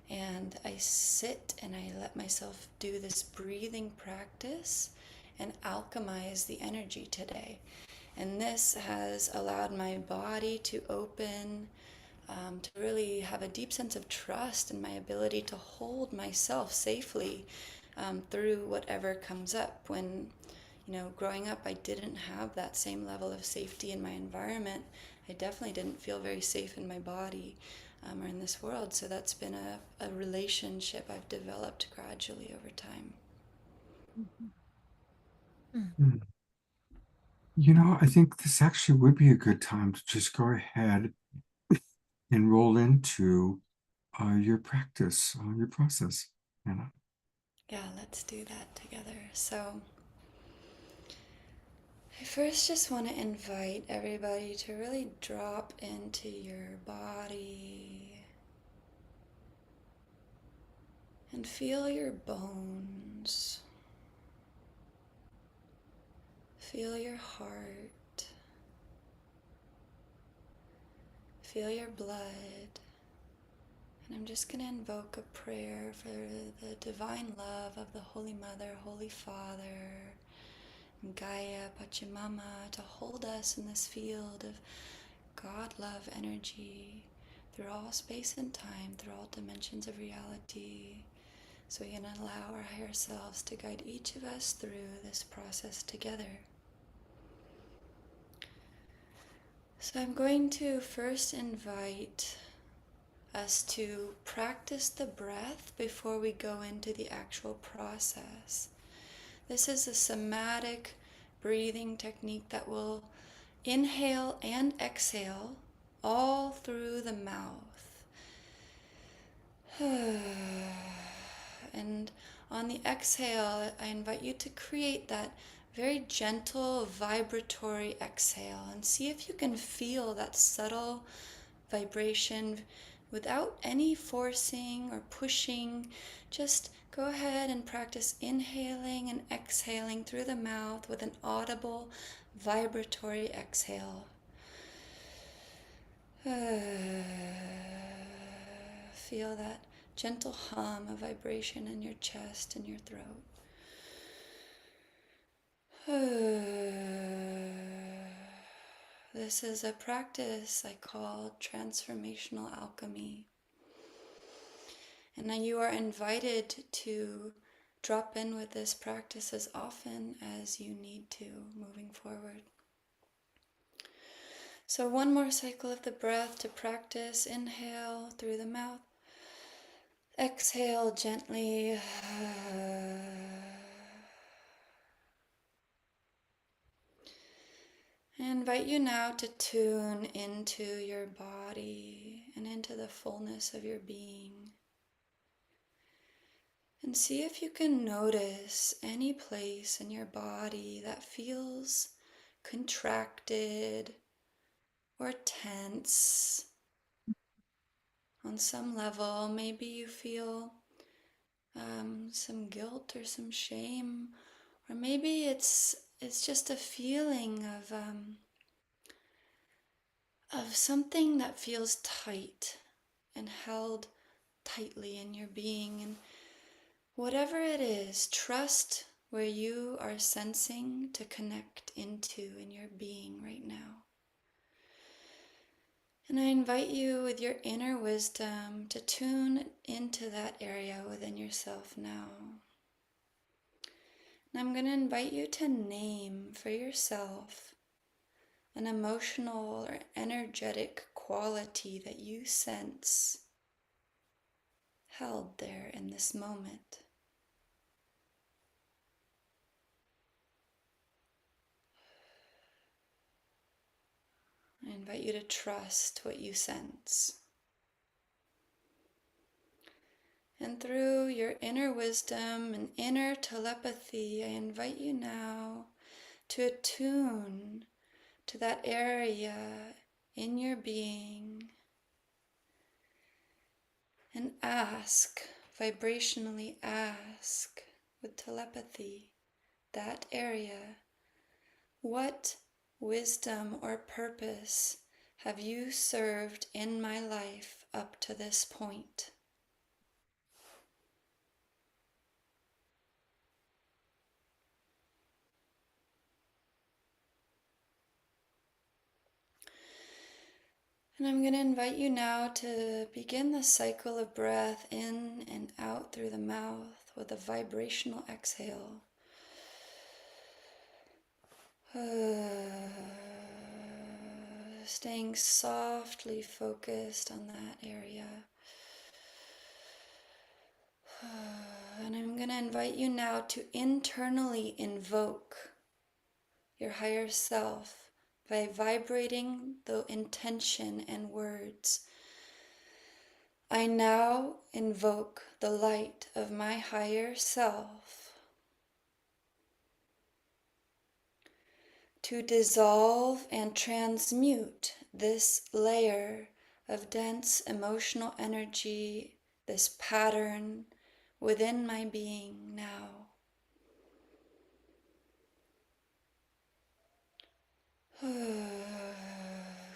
And I sit and I let myself do this breathing practice and alchemize the energy today. And this has allowed my body to open, to really have a deep sense of trust in my ability to hold myself safely through whatever comes up. When, growing up, I didn't have that same level of safety in my environment. I definitely didn't feel very safe in my body or in this world. So that's been a relationship I've developed gradually over time. I think this actually would be a good time to just go ahead and roll into your practice, your process, Anna. Yeah, let's do that together. So I first just want to invite everybody to really drop into your body and feel your bones. Feel your heart. Feel your blood. And I'm just going to invoke a prayer for the divine love of the Holy Mother, Holy Father, and Gaia, Pachamama, to hold us in this field of God love energy through all space and time, through all dimensions of reality. So we can allow our higher selves to guide each of us through this process together. So I'm going to first invite us to practice the breath before we go into the actual process. This is a somatic breathing technique that will inhale and exhale all through the mouth. And on the exhale, I invite you to create that very gentle vibratory exhale and see if you can feel that subtle vibration without any forcing or pushing. Just go ahead and practice inhaling and exhaling through the mouth with an audible vibratory exhale. Feel that gentle hum of vibration in your chest and your throat. This is a practice I call transformational alchemy. And now you are invited to drop in with this practice as often as you need to moving forward. So one more cycle of the breath to practice. Inhale through the mouth. Exhale gently. I invite you now to tune into your body and into the fullness of your being. And see if you can notice any place in your body that feels contracted or tense. On some level, maybe you feel some guilt or some shame, or maybe it's just a feeling of something that feels tight and held tightly in your being. And whatever it is, trust where you are sensing to connect into in your being right now. And I invite you with your inner wisdom to tune into that area within yourself now. And I'm going to invite you to name for yourself an emotional or energetic quality that you sense held there in this moment. I invite you to trust what you sense. And through your inner wisdom and inner telepathy, I invite you now to attune to that area in your being and ask, vibrationally ask with telepathy, that area, what wisdom or purpose have you served in my life up to this point? And I'm going to invite you now to begin the cycle of breath in and out through the mouth with a vibrational exhale. Staying softly focused on that area. And I'm going to invite you now to internally invoke your higher self by vibrating the intention and words. I now invoke the light of my higher self to dissolve and transmute this layer of dense emotional energy, this pattern within my being now.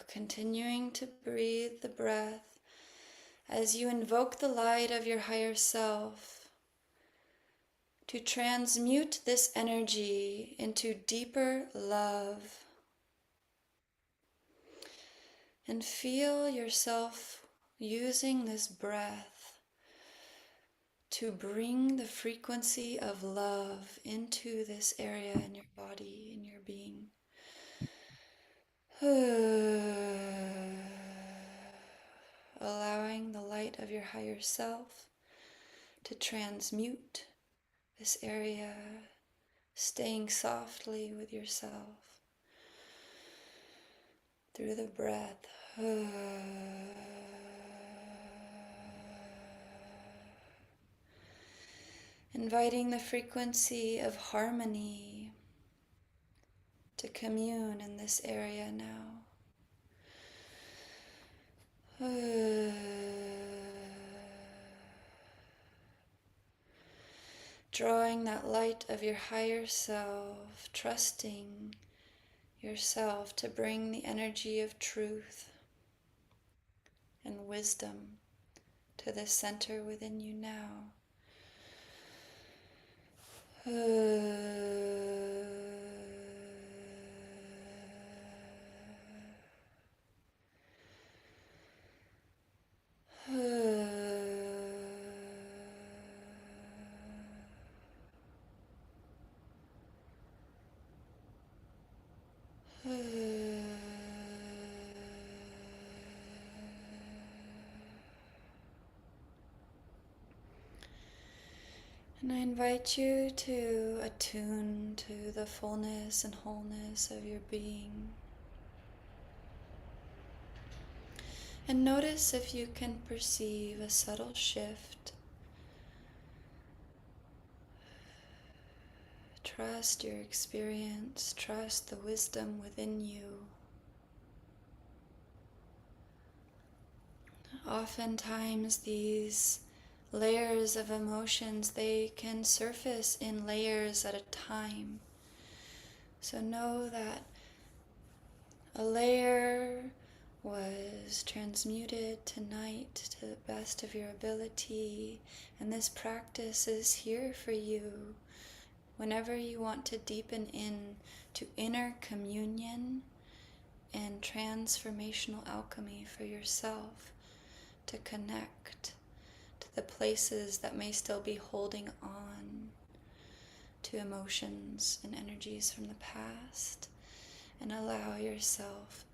Continuing to breathe the breath as you invoke the light of your higher self to transmute this energy into deeper love. And feel yourself using this breath to bring the frequency of love into this area in your body, in your being. Allowing the light of your higher self to transmute this area, staying softly with yourself through the breath. Inviting the frequency of harmony to commune in this area now. Drawing that light of your higher self, trusting yourself to bring the energy of truth and wisdom to the center within you now. And I invite you to attune to the fullness and wholeness of your being. And notice if you can perceive a subtle shift. Trust your experience, trust the wisdom within you. Oftentimes these layers of emotions, they can surface in layers at a time. So know that a layer was transmuted tonight to the best of your ability, and this practice is here for you whenever you want to deepen in to inner communion and transformational alchemy for yourself, to connect to the places that may still be holding on to emotions and energies from the past, and allow yourself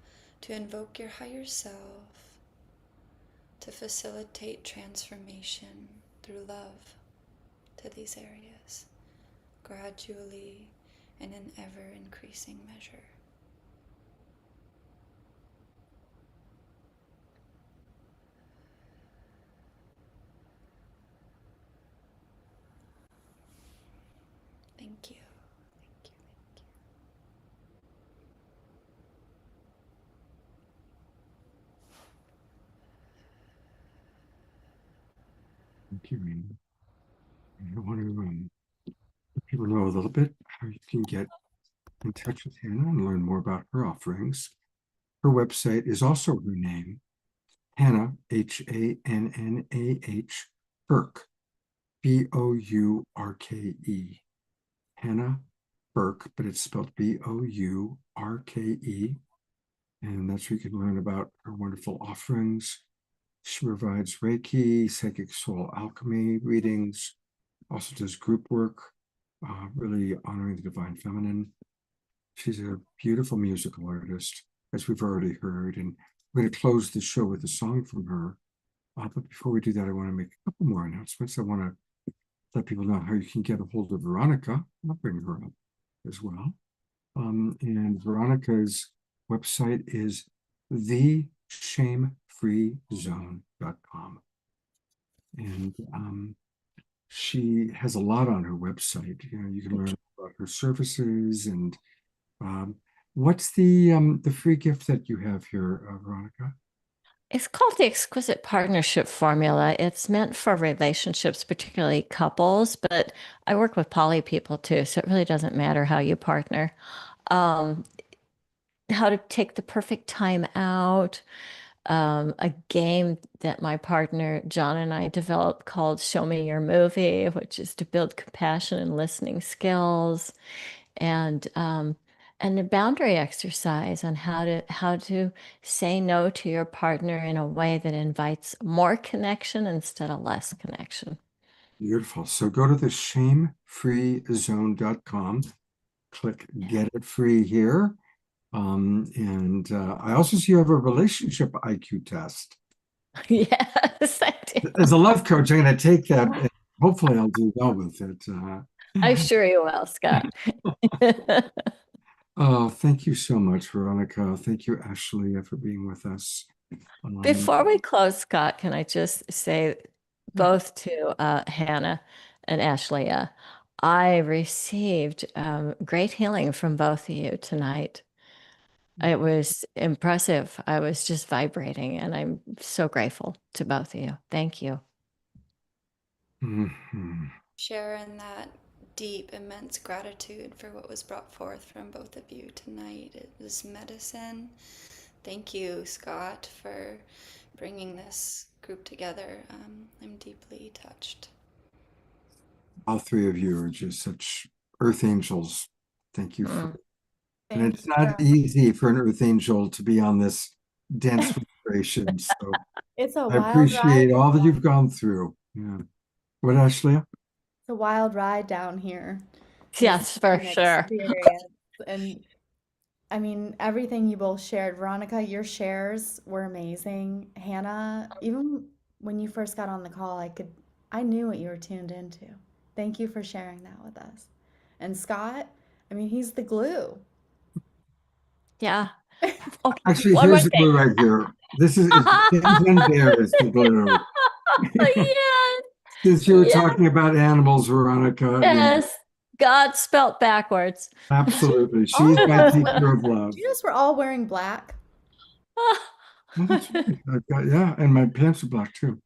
to invoke your higher self to facilitate transformation through love to these areas, gradually and in ever increasing measure. Thank you, Amy. And I want to let people know a little bit how you can get in touch with Hannah and learn more about her offerings. Her website is also her name, Hannah, Hannah, Burke, Bourke. Hannah Burke, but it's spelled Bourke. And that's where you can learn about her wonderful offerings. She provides Reiki, psychic soul alchemy readings, also does group work, really honoring the divine feminine. She's a beautiful musical artist, as we've already heard, and we're going to close the show with a song from her. But before we do that, I want to make a couple more announcements. I want to let people know how you can get a hold of Veronica. I'll bring her up as well. And Veronica's website is theshamefreezone.com. And she has a lot on her website. You can learn about her services and what's the free gift that you have here, Veronica? It's called the Exquisite Partnership Formula. It's meant for relationships, particularly couples, but I work with poly people too, so it really doesn't matter how you partner. Um, how to take the perfect time out. A game that my partner John and I developed called Show Me Your Movie, which is to build compassion and listening skills, and a boundary exercise on how to say no to your partner in a way that invites more connection instead of less connection. Beautiful. So go to the shamefreezone.com, click get it free here. And I also see you have a relationship IQ test. Yes, I do. As a love coach, I'm going to take that and hopefully I'll do well with it. I'm sure you will, Scott. Oh, thank you so much, Veronica. Thank you, Ashley, for being with us. Before we close, Scott, can I just say both to Hannah and Ashley, I received great healing from both of you tonight. It was impressive. I was just vibrating, and I'm so grateful to both of you. Thank you. Sharing that deep, immense gratitude for what was brought forth from both of you tonight. It was medicine. Thank you, Scott, for bringing this group together. I'm deeply touched. All three of you are just such earth angels. Thank you for and Thank it's you. not easy for an earth angel to be on this dense vibration. So It's a I wild appreciate ride. all that you've gone through. Yeah. What, Ashley? It's a wild ride down here. Yes, for An sure. experience. And I mean, everything you both shared. Veronica, your shares were amazing. Hannah, even when you first got on the call, I knew what you were tuned into. Thank you for sharing that with us. And Scott, I mean, he's the glue. Yeah. Okay. Actually, One more here's the thing. glue right here. This is and there is the glue. Yes. Since you were Yes. talking about animals, Veronica, Yes. God spelt backwards. absolutely. She's Oh, my teacher of do love. you notice we're all wearing black? Well, that's right. Yeah, and my pants are black too.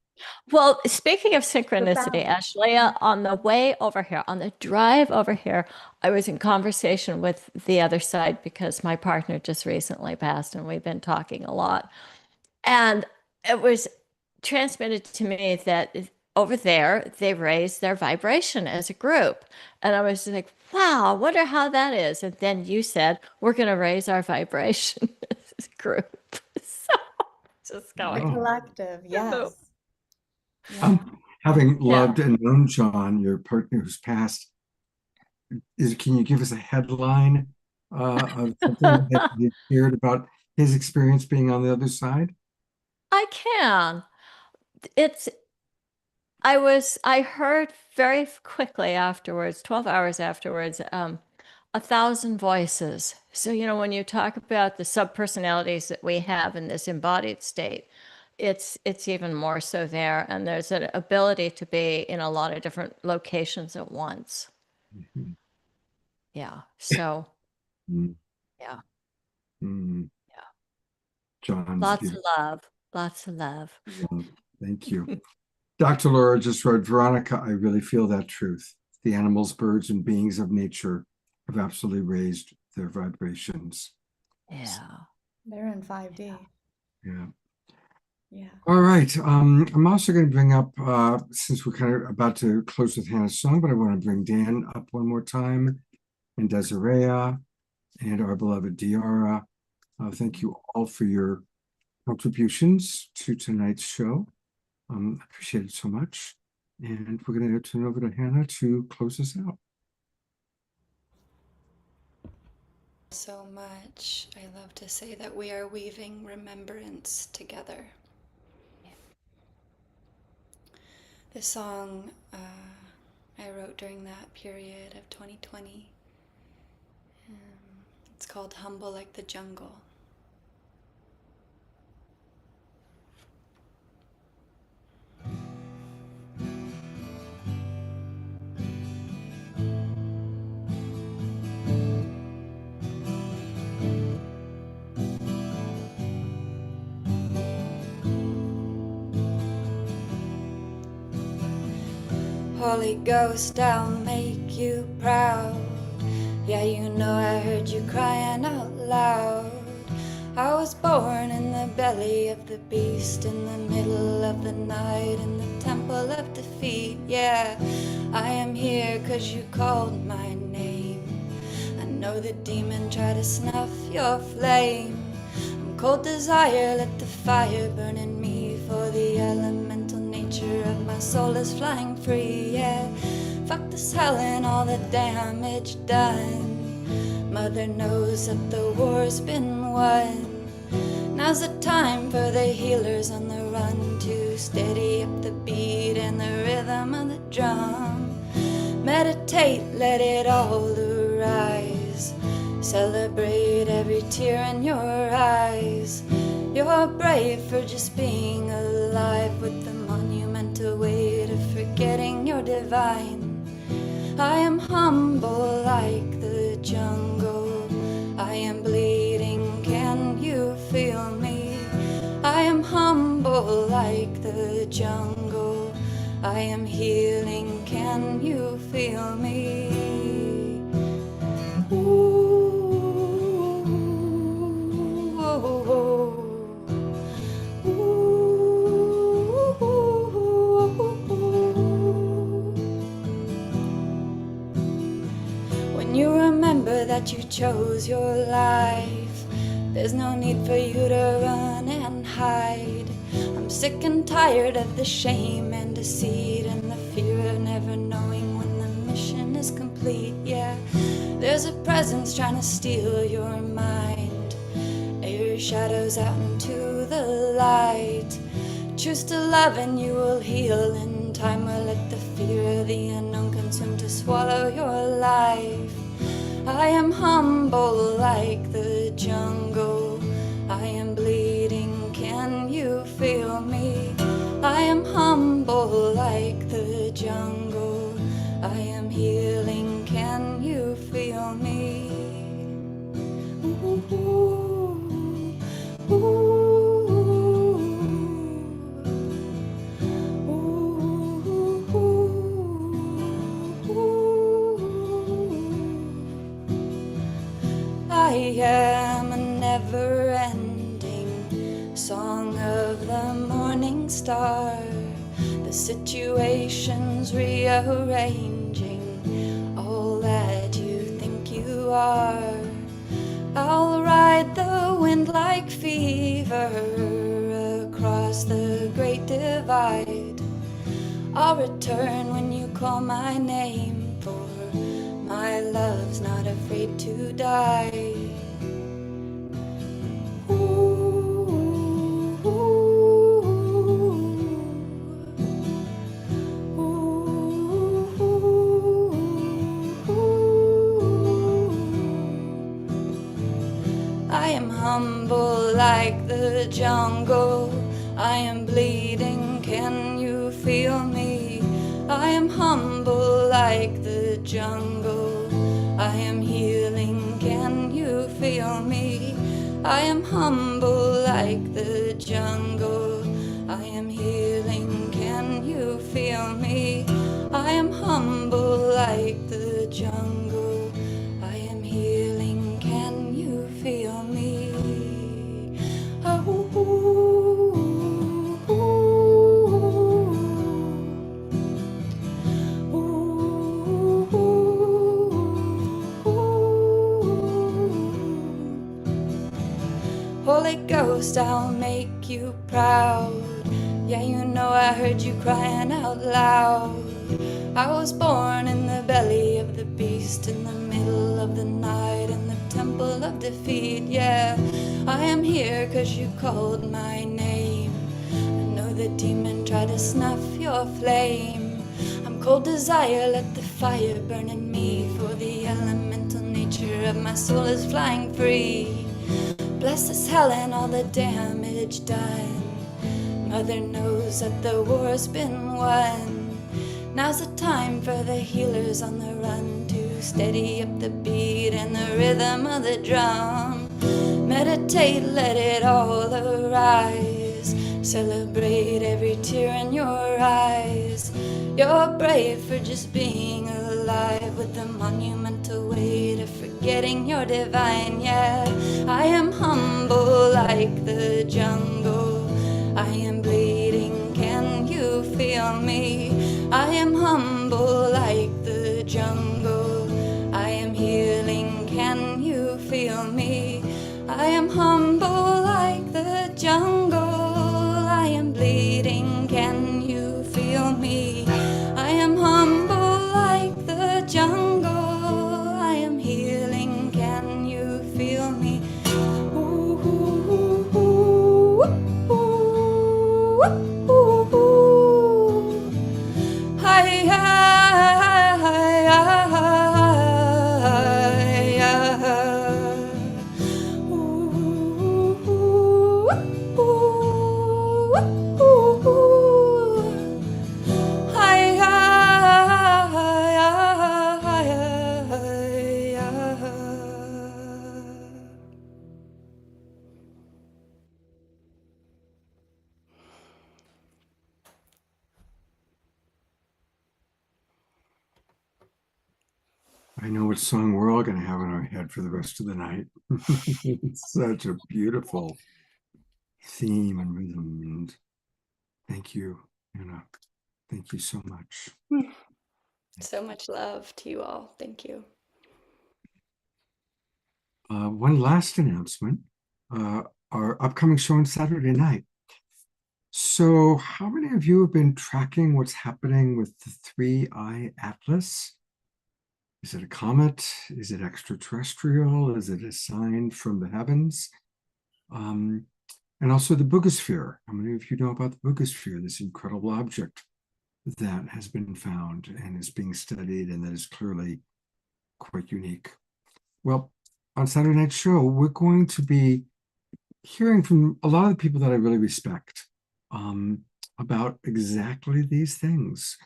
Well, speaking of The synchronicity, balance. Ashley, on the way over here, on the drive over here, I was in conversation with the other side because my partner just recently passed and we've been talking a lot. And it was transmitted to me that over there, they raised their vibration as a group. And I was like, wow, I wonder how that is. And then you said, we're going to raise our vibration as a group. So just The going. Oh. collective, yes. Having Yeah. loved and known John, your partner who's passed, can you give us a headline of something that you shared about his experience being on the other side? I can. It's I heard very quickly afterwards, 12 hours afterwards, 1,000 voices. So, when you talk about the subpersonalities that we have in this embodied state, it's even more so there. And there's an ability to be in a lot of different locations at once. Mhm. Yeah. So, Mm. yeah. Mm. Yeah. John's Lots of beautiful. love. Lots of love. Thank you. Dr. Laura just wrote, Veronica, I really feel that truth. The animals, birds, and beings of nature have absolutely raised their vibrations. Yeah. They're in 5D. Yeah. Yeah. All right. I'm also going to bring up, since we're kind of about to close with Hannah's song, but I want to bring Dan up one more time, and Desiree, and our beloved Diara. Thank you all for your contributions to tonight's show. I appreciate it so much. And we're going to turn over to Hannah to close us out. So much. I love to say that we are weaving remembrance together. This song I wrote during that period of 2020. It's called Humble Like the Jungle. Holy Ghost, I'll make you proud. Yeah, you know I heard you crying out loud. I was born in the belly of the beast, in the middle of the night, in the temple of defeat. Yeah, I am here 'cause you called my name. I know the demon tried to snuff your flame. I'm cold desire, let the fire burn in me, for the elemental nature of my soul is flying free. Yeah, fuck this hell and all the damage done. Mother knows that the war's been won. Now's the time for the healers on the run to steady up the beat and the rhythm of the drum. Meditate, let it all arise. Celebrate every tear in your eyes. You're brave for just being alive, with the monumental weight of forgetting you're divine. I am humble like the jungle. I am bleeding, can you feel me? I am humble like the jungle. I am healing, can you feel me? Ooh, oh, oh. When you remember that you chose your life, there's no need for you to run and hide. I'm sick and tired of the shame and deceit and the fear of never knowing when the mission is complete. Yeah, there's a presence trying to steal your mind. Air your shadows out into the light. Choose to love and you will heal in time, or let the fear of the unknown consume to swallow your life. I am humble like the jungle. I am bleeding, can you feel me? I am humble like the jungle. I am healing, can you feel me? Ooh, ooh, ooh. I am a never-ending song of the morning star. The situation's rearranging all that you think you are. I'll ride the wind like fever across the great divide. I'll return when you call my name, for my love's not afraid to die. I am humble like the jungle. I am bleeding, can you feel me? I am humble like the jungle. I am healing, can you feel me? I am humble like the jungle. I am healing, can you feel me? I am humble like the jungle. I am healing, can you feel me? Oh, ooh, ooh, ooh, ooh, ooh. Holy Ghost, I'll make you proud. Yeah, you know I heard you crying out loud. I was born in the belly of the beast, in the middle of the night, in the temple of defeat. Yeah, I am here 'cause you called my name. I know the demon tried to snuff your flame. I'm cold desire, let the fire burn in me, for the elemental nature of my soul is flying free. Bless this hell and all the damage done. Mother knows that the war's been won. Now's the time for the healers on the run to steady up the beat and the rhythm of the drum. Meditate, let it all arise. Celebrate every tear in your eyes. You're brave for just being alive, with the monumental weight of forgetting you're divine. Yeah, I am humble like the jungle. I am bleeding, can you feel me? I am humble like the jungle. I am healing, can you feel me? I am humble like the jungle. I am bleeding, can you feel me? I am humble like the jungle. I am healing, can you feel me? Ooh, ooh, ooh, ooh, ooh, ooh, ooh. Hi, hi, hi, hi, hi. Ooh, ooh, ooh, ooh, ooh. Hi, hi, hi, hi, hi. I know what song we're all going to have in our head for the rest of the night. It's such a beautiful theme and rhythm. And thank you, Anna. Thank you so much. So much love to you all. Thank you. One last announcement. Our upcoming show on Saturday night. So how many of you have been tracking what's happening with the 3-eye atlas? Is it a comet? Is it extraterrestrial? Is it a sign from the heavens? And also the Boogosphere. How many of you know about the Boogosphere, this incredible object that has been found and is being studied and that is clearly quite unique? Well, on Saturday Night Show, we're going to be hearing from a lot of the people that I really respect about exactly these things,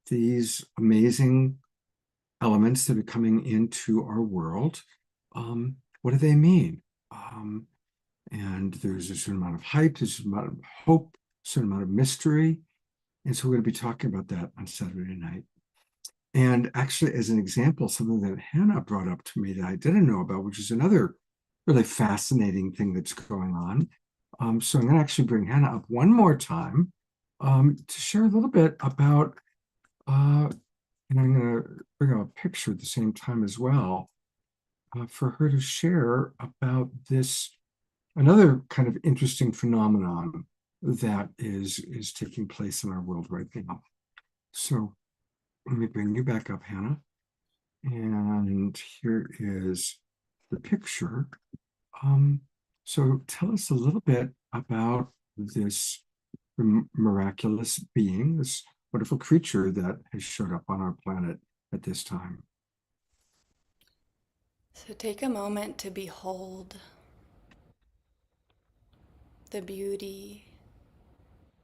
these amazing elements that are coming into our world. What do they mean? And there's a certain amount of hype, there's a certain amount of hope, a certain amount of mystery. And so we're going to be talking about that on Saturday night. And actually, as an example, something that Hannah brought up to me that I didn't know about, which is another really fascinating thing that's going on. So I'm going to actually bring Hannah up one more time to share a little bit about, and I'm going to bring up a picture at the same time as well for her to share about this, another kind of interesting phenomenon that is taking place in our world right now. So let me bring you back up, Hannah. And here is the picture. So tell us a little bit about this miraculous being, this wonderful creature that has showed up on our planet at this time. So take a moment to behold the beauty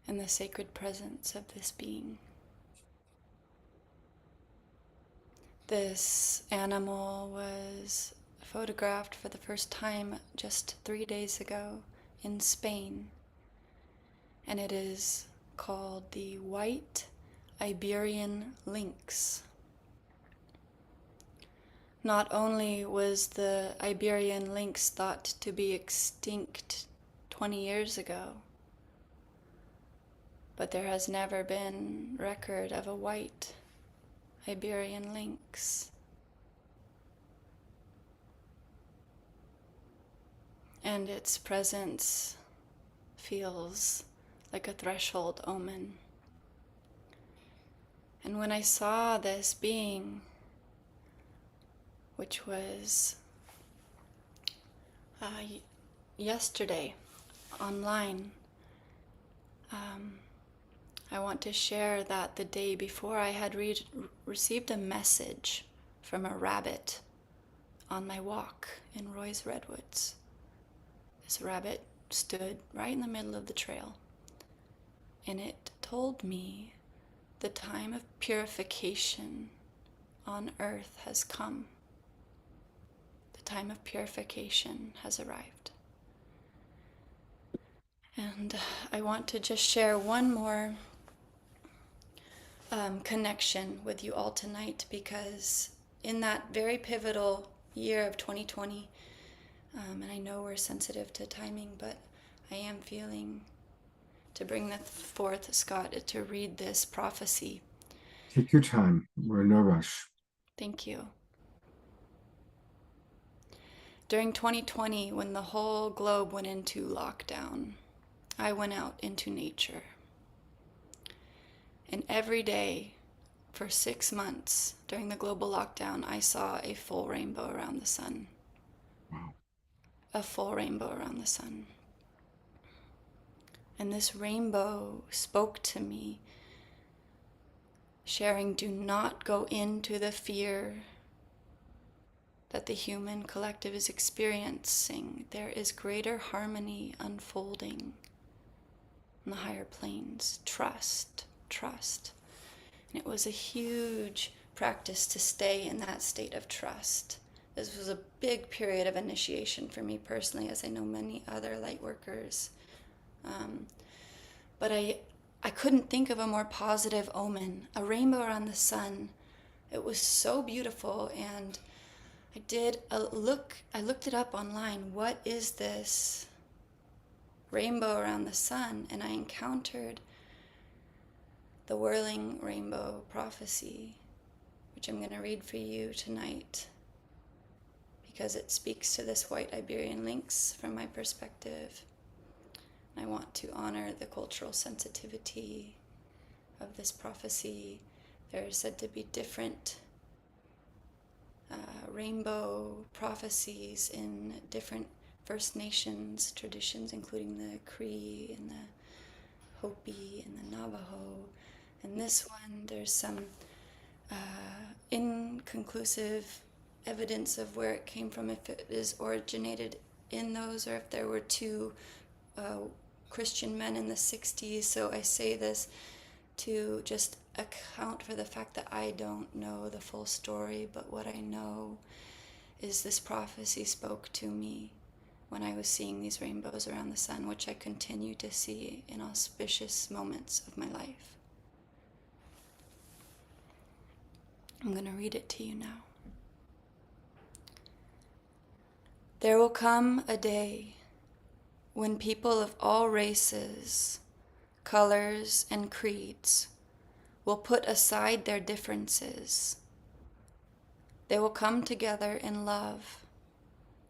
and the sacred presence of this being. This animal was photographed for the first time just 3 days ago in Spain, and it is called the white Iberian lynx. Not only was the Iberian lynx thought to be extinct 20 years ago, but there has never been record of a white Iberian lynx. And its presence feels like a threshold omen. And when I saw this being, which was yesterday online, I want to share that the day before I had received a message from a rabbit on my walk in Roy's Redwoods. This rabbit stood right in the middle of the trail, and it told me the time of purification on earth has come. The time of purification has arrived. And I want to just share one more connection with you all tonight, because in that very pivotal year of 2020, and I know we're sensitive to timing, but I am feeling to bring that forth, Scott, to read this prophecy. Take your time. We're in no rush. Thank you. During 2020, when the whole globe went into lockdown, I went out into nature. And every day for 6 months during the global lockdown, I saw a full rainbow around the sun. Wow. A full rainbow around the sun. And this rainbow spoke to me, sharing, do not go into the fear that the human collective is experiencing. There is greater harmony unfolding in the higher planes. Trust, trust. And it was a huge practice to stay in that state of trust. This was a big period of initiation for me personally, as I know many other light workers. But I couldn't think of a more positive omen. A rainbow around the sun. It was so beautiful, and I looked it up online. What is this rainbow around the sun? And I encountered the whirling rainbow prophecy, which I'm going to read for you tonight, because it speaks to this white Iberian lynx from my perspective. I want to honor the cultural sensitivity of this prophecy. There are said to be different rainbow prophecies in different First Nations traditions, including the Cree and the Hopi and the Navajo. And this one, there's some inconclusive evidence of where it came from, if it is originated in those, or if there were two Christian men in the 60s. So I say this to just account for the fact that I don't know the full story, but what I know is this prophecy spoke to me when I was seeing these rainbows around the sun, which I continue to see in auspicious moments of my life. I'm going to read it to you now. There will come a day when people of all races, colors, and creeds will put aside their differences. They will come together in love,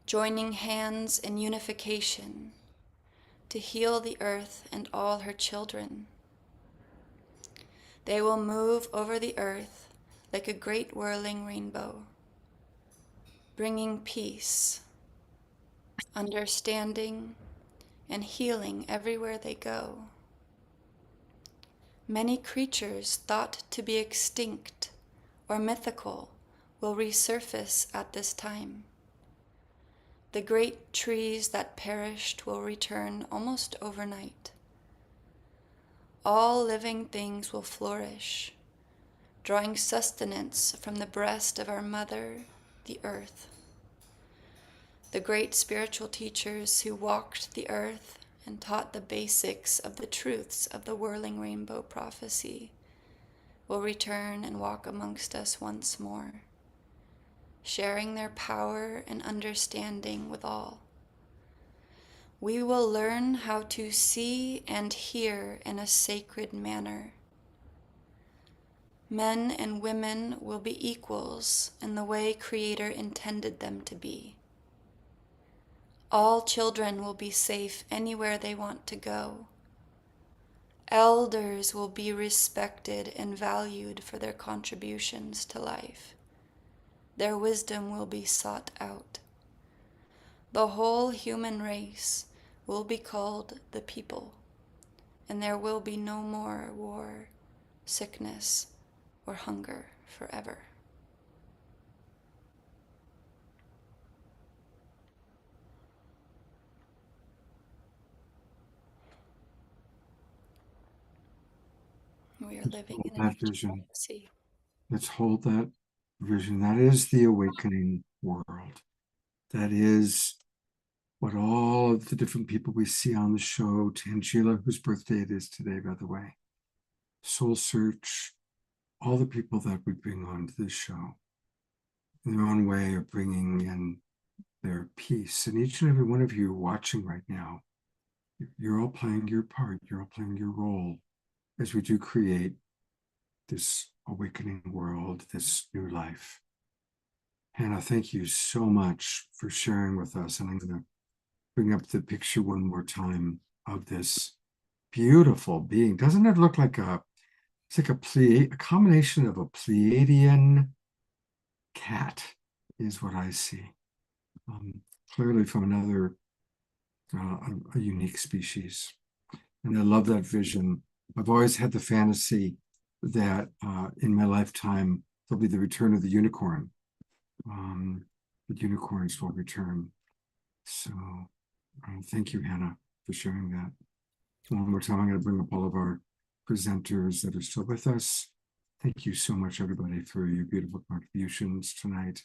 joining hands in unification to heal the earth and all her children. They will move over the earth like a great whirling rainbow, bringing peace, understanding, and healing everywhere they go. Many creatures thought to be extinct or mythical will resurface at this time. The great trees that perished will return almost overnight. All living things will flourish, drawing sustenance from the breast of our mother, the earth. The great spiritual teachers who walked the earth and taught the basics of the truths of the whirling rainbow prophecy will return and walk amongst us once more, sharing their power and understanding with all. We will learn how to see and hear in a sacred manner. Men and women will be equals in the way Creator intended them to be. All children will be safe anywhere they want to go. Elders will be respected and valued for their contributions to life. Their wisdom will be sought out. The whole human race will be called the people, and there will be no more war, sickness, or hunger forever. We are living in an That age of vision. prophecy. Let's hold that vision. That is the awakening world. That is what all of the different people we see on the show, Tangela, whose birthday it is today, by the way, Soul Search, all the people that we bring onto this show, in their own way of bringing in their peace. And each and every one of you watching right now, you're all playing your part. You're all playing your role as we do create this awakening world, this new life. Hannah, thank you so much for sharing with us. And I'm going to bring up the picture one more time of this beautiful being. Doesn't it look like it's like a combination of a Pleiadian cat is what I see. Clearly from another, a unique species. And I love that vision. I've always had the fantasy that in my lifetime, there'll be the return of the unicorn. The unicorns will return. So thank you, Hannah, for sharing that. One more time, I'm going to bring up all of our presenters that are still with us. Thank you so much, everybody, for your beautiful contributions tonight.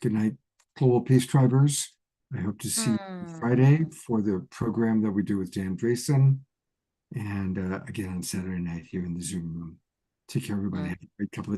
Good night, Global Peace Drivers. I hope to see you Friday for the program that we do with Dan Drayson. And again on Saturday night here in the Zoom room. Take care, everybody. Have a great couple of days.